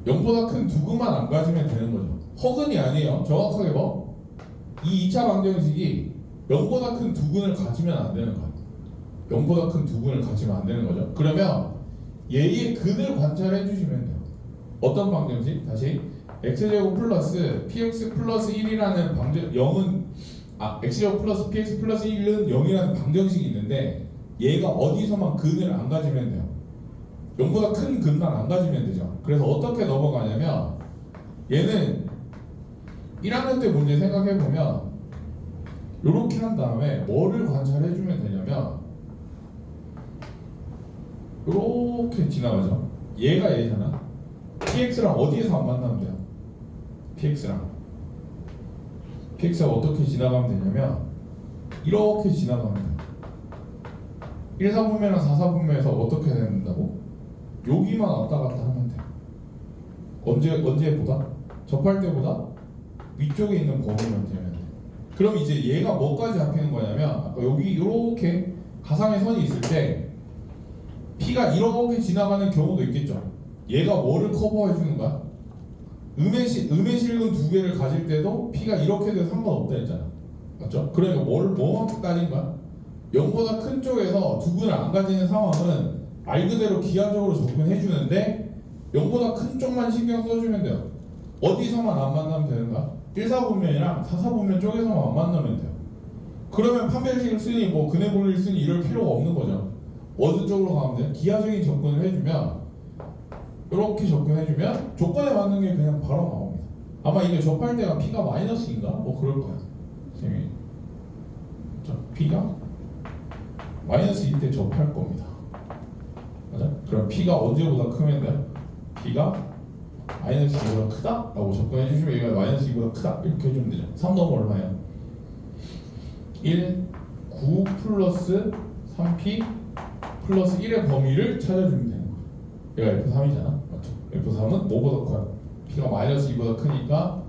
0보다 큰 두 근만 안 가지면 되는 거죠. 허근이 아니에요. 정확하게 뭐? 이 2차 방정식이 0보다 큰 두 근을 가지면 안 되는 거예요. 0보다 큰 두 근을 가지면 안 되는 거죠. 그러면 얘의 근을 관찰해 주시면 돼요. 어떤 방정식? 다시 x제곱 플러스 px 플러스 1이라는 방정 0은 x제곱 플러스 px 플러스 1은 0이라는 방정식이 있는데 얘가 어디서만 근을 안 가지면 돼요. 0보다 큰 근만 안 가지면 되죠. 그래서 어떻게 넘어가냐면 얘는 1학년 때 문제 생각해보면 이렇게 한 다음에 뭐를 관찰해주면 되냐면 이렇게 지나가죠. 얘가 얘잖아. px랑 어디에서 안 만나면 돼요? px가 어떻게 지나가면 되냐면 이렇게 지나가면 돼요. 1사분면이랑 4사분면에서 어떻게 된다고? 여기만 왔다 갔다 하면 돼요. 언제보다? 접할 때보다 위쪽에 있는 범위만 되면 돼. 그럼 이제 얘가 뭐까지 잡히는 거냐면 아까 여기 이렇게 가상의 선이 있을 때 P가 이렇게 지나가는 경우도 있겠죠. 얘가 뭐를 커버해 주는 거야? 음의 실근 두 개를 가질 때도 P가 이렇게 돼도 상관없다 했잖아. 맞죠? 그러니까 뭐만큼 따진 거야? 0보다 큰 쪽에서 두 근을 안 가지는 상황은 말 그대로 기하적으로 접근해 주는데 0보다 큰 쪽만 신경 써주면 돼요. 어디서만 안 만나면 되는 거야? 1사분면이랑 4사분면 쪽에서만 안 만나면 돼요. 그러면 판별식을 쓰니 뭐 근해 볼일 쓰니 이럴 필요가 없는 거죠. 어느 쪽으로 가면 돼? 기하적인 접근을 해주면 이렇게 접근해주면 조건에 맞는 게 그냥 바로 나옵니다. 아마 이게 접할 때가 P가 마이너스인가? 뭐 그럴 거야. 쌤이 P가 마이너스일 때 접할 겁니다. 맞아? 그럼 P가 언제보다 크면 돼? P가 마이너스 2보다 크다? 라고 접근해 주시면 얘가 마이너스 2보다 크다 이렇게 해주면 되죠. 3 넣으면 얼마예요? 1, 9 플러스 3P 플러스 1의 범위를 찾아주면 되는 거예요. 얘가 F3이잖아. 맞죠? F3은 뭐보다 커요? P가 마이너스 2보다 크니까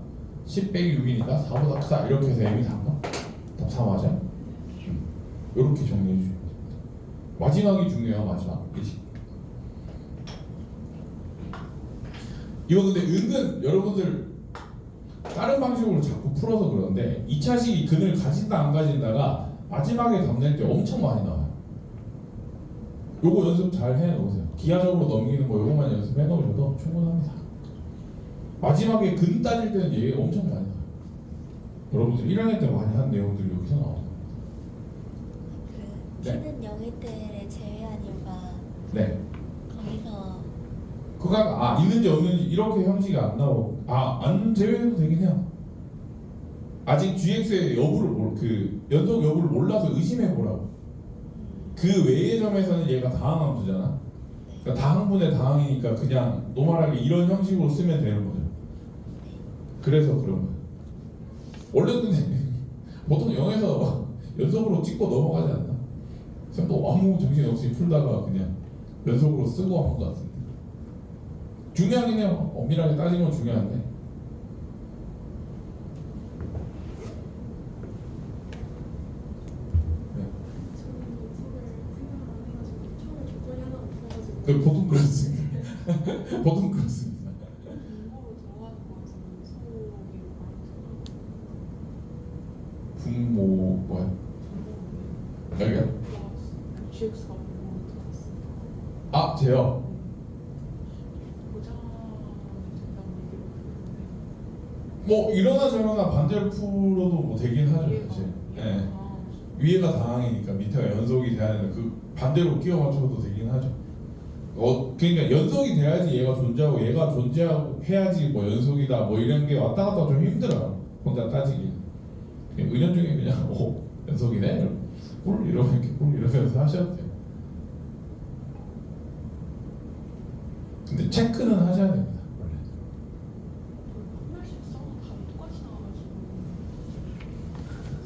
10 빼기 6이니까 4보다 크다 이렇게 해서 M이 4가? 답 4 맞아요? 이렇게 정리해 주시면 돼요. 마지막이 중요해요. 마지막. 그치? 이거 근데 은근 여러분들 다른 방식으로 자꾸 풀어서 그러는데 2차식이 근을 가진다 안 가진다가 마지막에 답 낼 때 엄청 많이 나와요. 요거 연습 잘 해놓으세요. 기하적으로 넘기는 거 요거만 연습해 놓으셔도 충분합니다. 마지막에 근 따질 때는 얘기가 엄청 많이 나와요. 여러분들 1학년 때 많이 한 내용들이 여기서 나옵니다. 그 네. t는 0일 때를 제외한 이유가 네. 거기서 그가 있는지 없는지 이렇게 형식이 안 나오고 안 제외해도 되긴 해요. 아직 GX의 여부를 그 연속 여부를 몰라서 의심해 보라고. 그 외의 점에서는 얘가 다항함수잖아. 그러니까 다항분의 다항이니까 그냥 노멀하게 이런 형식으로 쓰면 되는 거죠. 그래서 그런 거예요. 원래 근데 보통 0에서 연속으로 찍고 넘어가지 않나? 그냥 또 아무 정신 없이 풀다가 그냥 연속으로 쓰고 한 것 같은데. 중요하긴 해요. 엄밀하게 따지면 중요한데. 네. 보통 그렇습니다. 보통 그렇습니다. 분모 뭐야? 여기요? 제요. 뭐 이러나 저러나 반대로 풀어도 뭐 되긴 하죠 사실. 예. 위에가 다항이니까 밑에가 연속이 돼야 되는데 그 반대로 끼워 맞춰도 되긴 하죠. 그러니까 연속이 돼야지 얘가 존재하고 얘가 존재하고 해야지 뭐 연속이다 뭐 이런 게 왔다 갔다 좀 힘들어요. 혼자 따지기. 그냥 은연중에 그냥 연속이네. 꿀 이러면서 하셔도 돼요. 근데 체크는 하셔야 됩니다.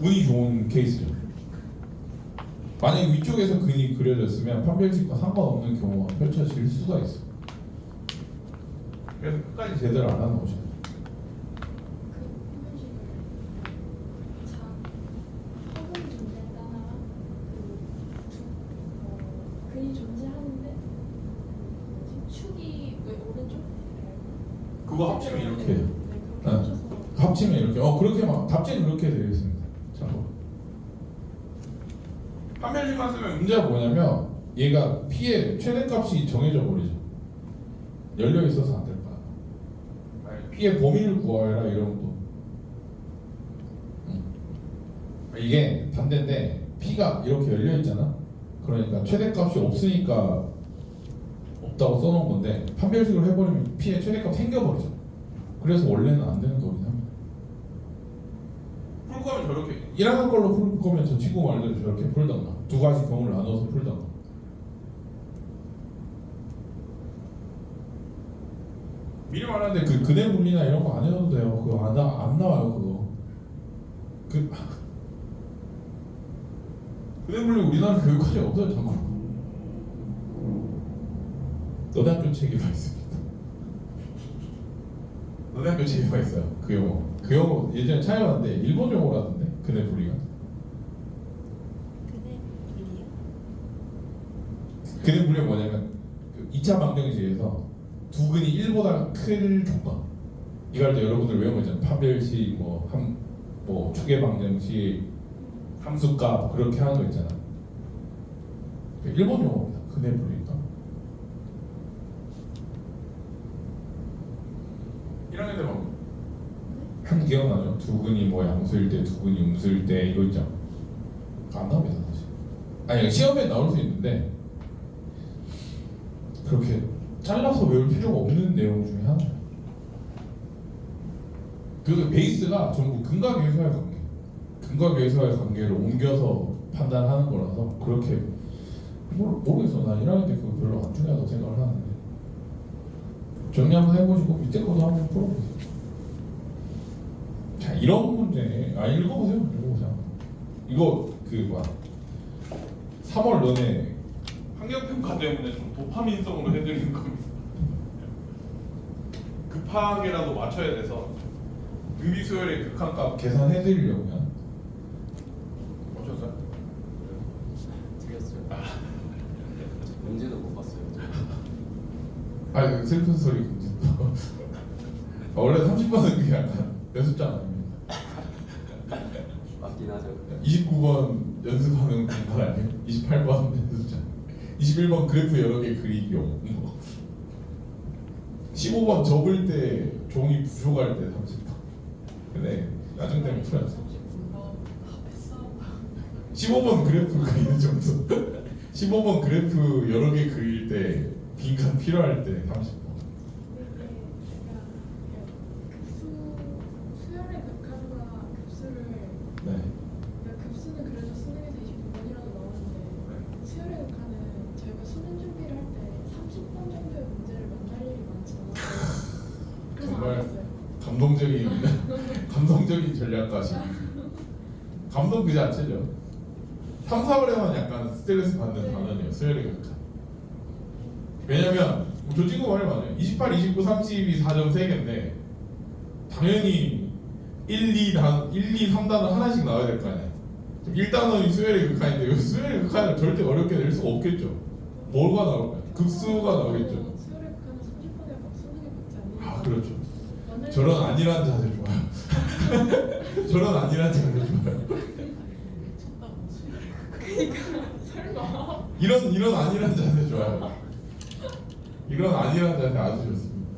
운이 좋은 케이스죠. 만약에 위쪽에서 근이 그려졌으면 판별식과 상관없는 경우가 펼쳐질 수가 있어. 그래서 끝까지 제대로 안 하는 거죠. 근이 존재하는데 축이 왜 오른쪽? 그거 합치면 이렇게 해요. 네, 그렇게 합쳐서 합치면 이렇게 그렇게 막 답지는 그렇게 되어 있습니다. 참고. 판별식만 쓰면 문제가 뭐냐면 얘가 P의 최대값이 정해져 버리죠. 열려 있어서 안 될 거야. P의 범위를 구하라 이런 것도. 이게 반대인데 P가 이렇게 열려 있잖아. 그러니까 최대값이 없으니까 없다고 써놓은 건데 판별식으로 해버리면 P의 최대값 생겨버리죠. 그래서 원래는 안 되는 거긴 합니다. 풀 거면 저렇게 1학년 걸로 풀 거면 저 친구 말대로 저렇게 풀던가 두 가지 경우를 나눠서 풀던가. 미리 말하는데 그 근해 분리나 이런 거 안 해도 돼요. 그거 안 나와요 그거. 근해 분리 우리나라 교육과정에 없어요 참고로. 너네 학교 책에만 있습니다. 너네 학교 책에만 있어요 그 용어. 그 용어 예전에 찾아봤는데 일본 용어라던데 근해 분리가. 근데 분리요? 근해 분리가 뭐냐면 그 2차 방정식에서 두 근이 1보다 클 조건. 이거 할 때 여러분들 외운 거 있잖아요. 판별식, 뭐 추계 방정식, 함수값 그렇게 하는 거 있잖아. 일본 용어입니다. 근해 분리니까. 1학년 때만 한 기억나죠? 두 근이 뭐 양수일 때, 두 근이 음수일 때 이거 있죠. 안 나옵니다 사실. 아니 시험에 나올 수 있는데 그렇게 잘라서 외울 필요가 없는 내용 중에 하나예요. 그 베이스가 전부 근각외소의 관계, 근각외소의 관계를 옮겨서 판단하는 거라서 그렇게 모르겠어. 난 1학년 때 그거 별로 안 중요하다고 생각을 하는데 정리 한번 해보시고 밑에 것도 한번 풀어보세요. 자 이런 문제 읽어보세요. 이거 그 뭐야 3월 너네 환경평가 때문에 좀 도파민성으로 해드리는 겁니다. 급하게라도 맞춰야 돼서 등비수열의 극한값 계산해드리려고 그냥 어쩌세요? 틀렸어요. 문제도 못 봤어요. 아 슬픈 소리 원래 30번은 그게 약간 연습장 아닙니다. 맞긴 하죠. 29번 연습하는 공간 아니에요? 28번 연습장 21번 그래프 여러 개 그리기용 15번 접을 때 종이 부족할 때 30번 근데 나중 때문에 풀어야죠. 15번 그래프 그리는 정도 15번 그래프 여러 개 그릴 때 빈칸 필요할 때 30번 수열의 극한과 급수를 네. 급수는 그래도 수능에서 29번이라도 나오는데 수열의 극한은 저희가 수능 준비를 할 때 30번 정도의 문제를 만날 일이 많잖아요. 그래서 정말 안 했어요. 감동적인 전략가시 감동 그 자체죠. 3, 4월에만 약간 스트레스 받는 단어네요. 수열의 극한. 왜냐면 저 친구 말이 맞아요. 28, 29, 30이 4점 3개인데 당연히 1, 2, 3단원 하나씩 나와야 될 거 아니에요. 1단원이 수열의 극한인데 이 수열의 극한을 절대 어렵게 낼 수가 없겠죠. 뭐가 나올까요? 극수가 나오겠죠. 수열의 극한은 30번에 막 수능에 받지 않는 아 그렇죠. 만날 저런 안일한 자세 좋아요. 저런 안일한 자세 좋아요. 설마 이런 안일한 자세 좋아요. 이런 안일한 자세 아주 좋습니다.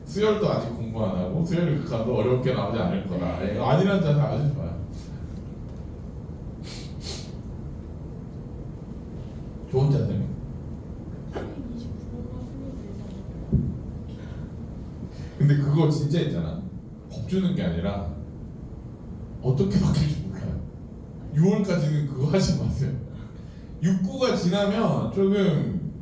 수열도 아직 공부 안 하고 수열의 극한도 어렵게 나오지 않을 거다. 안일한 자세 아주 좋아요. 좋은 자세입니다. 29번만 풀면 되잖아요. 근데 그거 진짜 있잖아. 법 주는 게 아니라 어떻게 바뀔지 몰라요. 6월까지는 그거 하지 마세요. 6구가 지나면 조금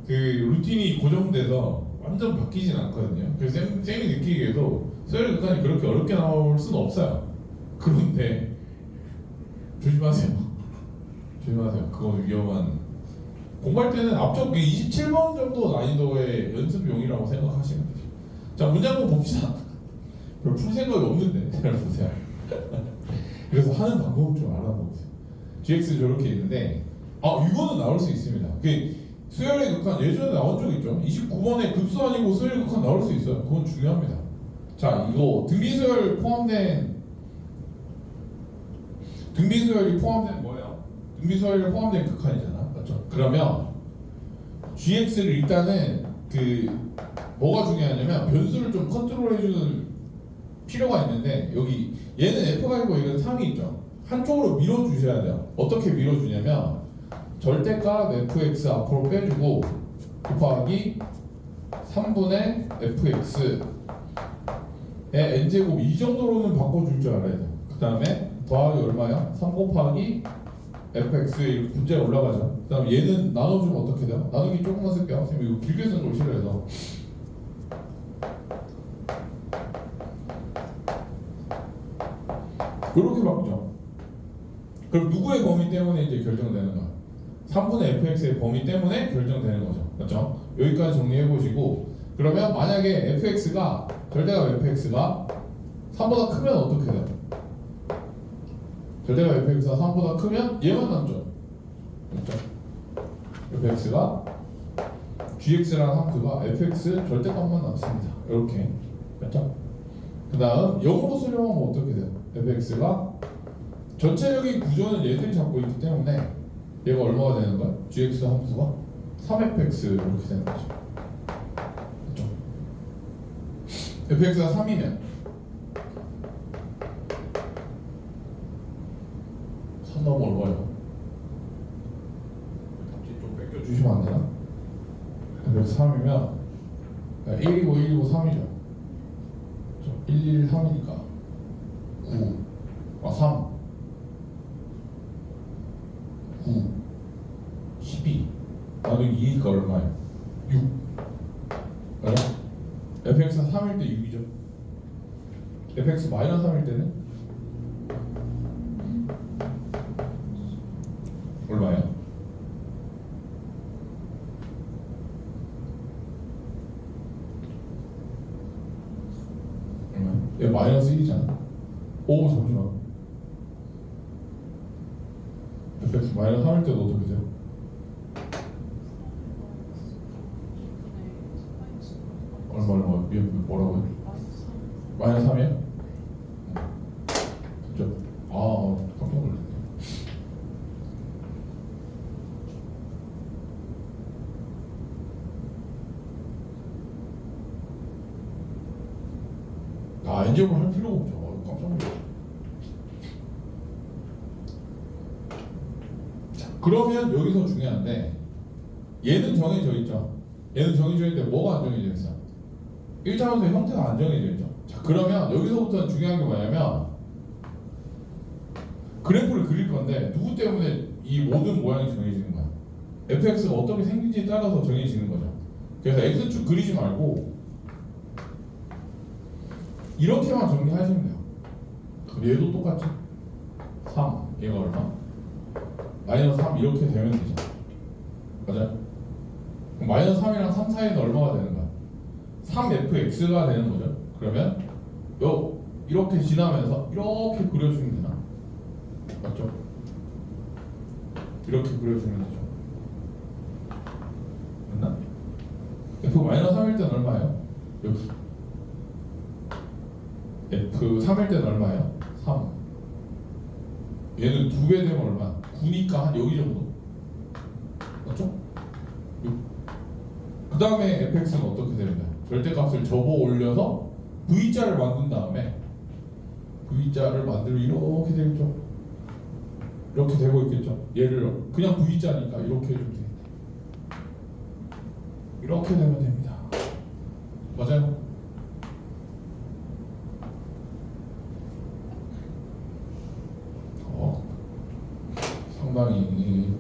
그 루틴이 고정돼서 완전 바뀌진 않거든요. 그래서 쌤이 느끼기에도 수열의 극한이 그렇게 어렵게 나올 수는 없어요. 그런데 조심하세요. 조심하세요. 그건 위험한. 공부할 때는 앞쪽 27번 정도 난이도의 연습용이라고 생각하시면 되죠. 자, 문장부 봅시다. 별 풀 생각이 없는데 잘 보세요. 그래서 하는 방법 좀 알아보세요. GX 저렇게 있는데 이거는 나올 수 있습니다. 그 수열의 극한 예전에 나온 적 있죠. 29번에 급수 아니고 수열의 극한 나올 수 있어요. 그건 중요합니다. 자, 이거 등비수열이 포함된 뭐예요? 등비수열이 포함된 극한이잖아, 맞죠? 그러면 GX를 일단은 뭐가 중요하냐면 변수를 좀 컨트롤해주는 필요가 있는데 여기 얘는 F가 있고 얘는 3이 있죠. 한쪽으로 밀어주셔야 돼요. 어떻게 밀어주냐면 절대값 fx 앞으로 빼주고 곱하기 3분의 fx의 n제곱 이 정도로는 바꿔줄 줄 알아야 돼. 그 다음에 더하기 얼마야? 3 곱하기 fx 이렇게 분자가 올라가죠. 그 다음에 얘는 나눠주면 어떻게 돼요? 나누기 조금만 쓸게요. 선생님 이거 길게 쓰는 걸 싫어해서. 이렇게 바꾸죠. 그럼 누구의 범위 때문에 이제 결정되는 거야? 3분의 fx의 범위 때문에 결정되는 거죠. 맞죠? 여기까지 정리해 보시고, 그러면 만약에 fx가 절대값 fx가 3보다 크면 어떻게 돼요? 절대값 fx가 3보다 크면 얘만 남죠. 맞죠? fx가 gx라는 함수가 fx 절대값만 남습니다. 이렇게. 맞죠? 그 다음 0으로 수렴하면 어떻게 돼요? fx가 전체적인 구조는 얘들이 잡고 있기 때문에 얘가 얼마가 되는 거야? gx 함수가 3fx 이렇게 되는 거죠. 그렇죠? fx가 3이면 3 넣으면 얼마예요? 답지 좀 뺏겨 주시면 안 되나? fx 3이면 1이고 1이고 3이죠. 1, 1, 3이니까 9, 3, 9, 12 나누기 2니까 얼마예요? 6 맞아? fx가 3일 때 6이죠. fx 마이너스 3일 때는 얼마예요? 얘 마이너스 1이잖아. 오 잠시만. fx 마이너스 3일 때도 어떻게 돼요? 얼마 뭐라고요? 마이너스 3이야? 그죠? 아 깜짝 놀랐네. n제곱을 할 필요가 없죠. 깜짝 놀랐네. 자, 그러면 여기서 중요한데 얘는 정해져 있죠. 얘는 정해져 있는데 뭐가 안 정해져 있어? 1차원에서 형태가 안 정해져 있죠. 자, 그러면 여기서부터는 중요한 게 뭐냐면 그래프를 그릴 건데 누구 때문에 이 모든 모양이 정해지는 거야? fx가 어떻게 생긴지에 따라서 정해지는 거죠. 그래서 x축 그리지 말고 이렇게만 정리하시면 돼요. 그럼 얘도 똑같지? 3 얘가 얼마? 마이너스 3 이렇게 되면 되죠. 맞아요? 그럼 마이너스 3이랑 3 사이는 얼마가 되는 거야? 3fx가 되는 거죠. 그러면 이렇게 지나면서 이렇게 그려주면 되나? 맞죠? 이렇게 그려주면 되죠. 맞나? f 마이너스 3일 때는 얼마예요? 여기 f 3일 때는 얼마예요? 3. 얘는 2배 되면 얼마? 9니까 한 여기 정도. 맞죠? 6. 그 다음에 fx는 어떻게 됩니다. 절대값을 접어 올려서 v자를 만든 다음에 v자를 만들면 이렇게 되겠죠. 이렇게 되고 있겠죠. 얘를 그냥 v자니까 이렇게 해주면 되겠네. 이렇게 되면 됩니다. 맞아요? 상당히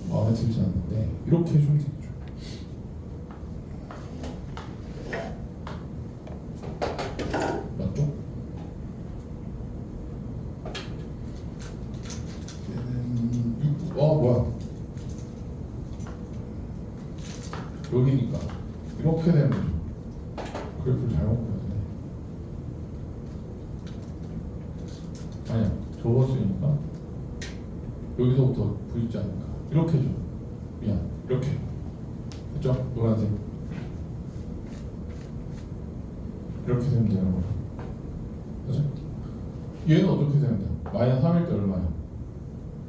마음에 들지 않는데 이렇게 해주면 되겠죠. 맞죠? 얘는 뭐야? 여기니까 이렇게 되는 거죠. 그래프를 잘못 그렸네. 아니야, 접었으니까 여기서부터 V자니까 이렇게 줘. 미안, 이렇게. 그죠? 노란색. 이렇게 되면 되는 거죠. 그죠? 얘는 어떻게 되면 돼? 마이너스 3일 때 얼마야?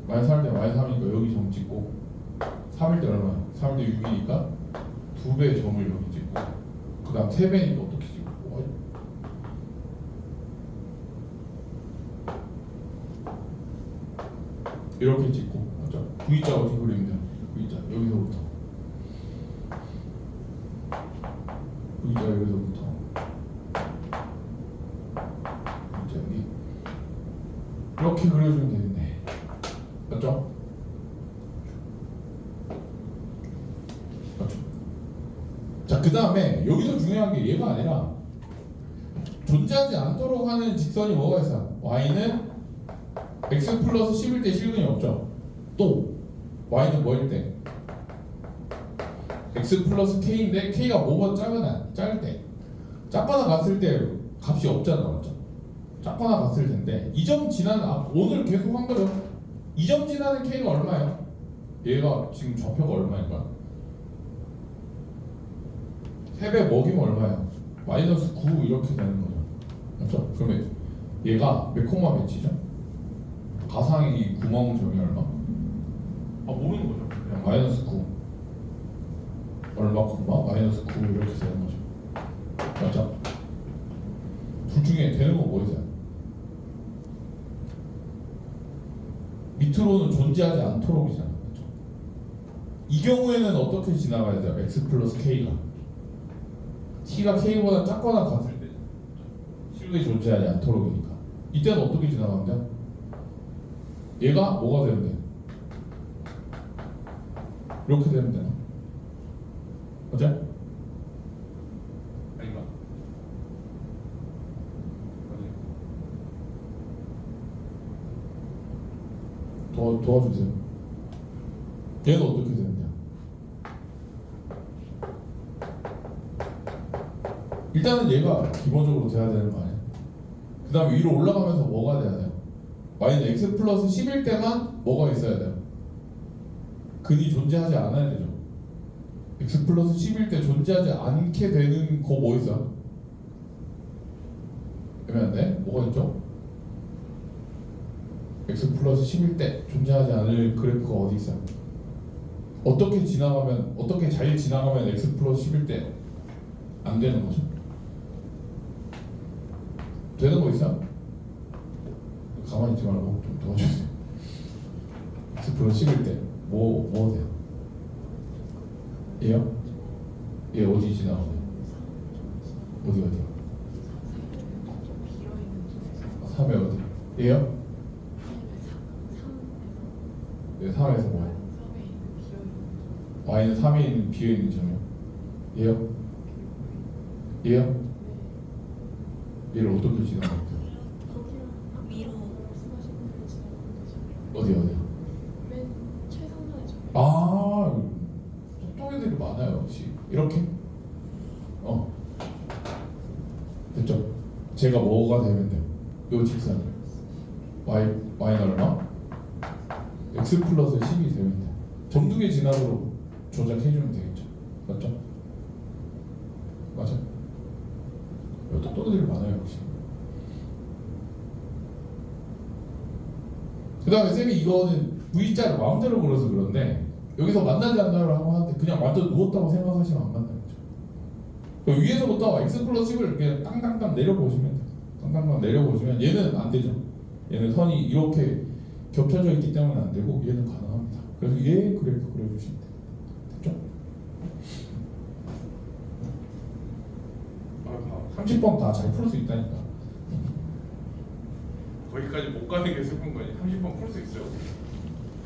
마이너스 3일 때 마이너스 3이니까 여기 점 찍고 3일 때 얼마야? 3일 때 6이니까 2배의 점을 여기 찍고 그 다음 3배니까 어떻게 찍고 이렇게 찍고 맞죠? V자 어떻게 그리면 돼요? V자 여기서부터 V자 여기서부터 V자 여기 이렇게 그려주면 되겠네. 맞죠? 맞죠? 자, 그 다음에 여기서 중요한 게 얘가 아니라 존재하지 않도록 하는 직선이 뭐가 있어요? y는 x 플러스 10일 때 실근이 없죠. 또 y는 뭐일 때? x 플러스 k인데 k가 뭐보다 작을 때 작거나 같을 때 값이 없잖아. 맞죠? 작거나 같을 텐데 이 점 지나는 오늘 계속 한 거죠. 이 점 지나는 k가 얼마예요? 얘가 지금 좌표가 얼마인가? 3배 먹이면 얼마예요? 마이너스 9 이렇게 되는 거죠. 맞죠? 그러면 얘가 몇 콤마 몇이죠? 가상의 이 구멍 점이 얼마? 아 모르는 거죠. 그냥 마이너스 9 얼마 콤마? 마이너스 9 이렇게 되는 거죠. 맞죠? 둘 중에 되는 거 뭐 있어요? 밑으로는 존재하지 않도록이잖아. 맞죠? 이 경우에는 어떻게 지나가야 돼요? x 플러스 k가 t가 k보다 작거나 같을 때 실근이 존재하지 않도록이니까 이때는 어떻게 지나가면 돼? 얘가 뭐가 되면 돼? 이렇게 되면 되나? 맞아? 아닌가? 도와주세요. 얘는 어떻게 되면 돼? 일단은 얘가 기본적으로 돼야 되는 거 아니야? 그 다음에 위로 올라가면서 뭐가 돼야 돼요? y는 x 플러스 10일 때만 뭐가 있어야 돼요? 근이 존재하지 않아야 되죠. x 플러스 10일 때 존재하지 않게 되는 거 뭐 있어요? 애매한데? 뭐가 있죠? x 플러스 10일 때 존재하지 않을 그래프가 어디 있어요? 어떻게 잘 지나가면 x 플러스 10일 때 안 되는 거죠? 되는 거 있어요? 가만히 있지 말고 좀 도와주세요. x 플러스 10일 때 뭐 돼요? 얘요? 얘 어디 지나가요? 어디요? 3에 어디? 얘요? 네, 3에서 뭐예요? y는 3에 있는 비어있는 점이요? 얘요? 얘요? 얘를 어떻게 지나가요? 위로 어디? 맨 최상단에 저 아, 똑똑 애들이 많아요. 역시 이렇게 됐죠? 제가 뭐가 되면 돼요? 요 직선 y는 얼마? x 플러스 10이 되면 돼요. 점두개 지나도록 조작해주면 되겠죠. 맞죠? 맞아? 똑똑이들이 많아요. 역시. 그 다음에 쌤이 이거는 V자를 마음대로 그려서 그런데 여기서 만나지 않나요? 하고 하는데 그냥 완전 누웠다고 생각하시면 안 만나겠죠. 위에서부터 x 플러스 10을 이렇게 땅땅땅 내려보시면 돼요. 땅땅땅 내려보시면 얘는 안 되죠. 얘는 선이 이렇게 겹쳐져 있기 때문에 안 되고 얘는 가능합니다. 그래서 얘 그래프 그려주시면 돼요. 됐죠? 30번 다 잘 풀 수 있다니까. 거기까지 못 가는 게 슬픈 거지. 30번 풀 수 있어요.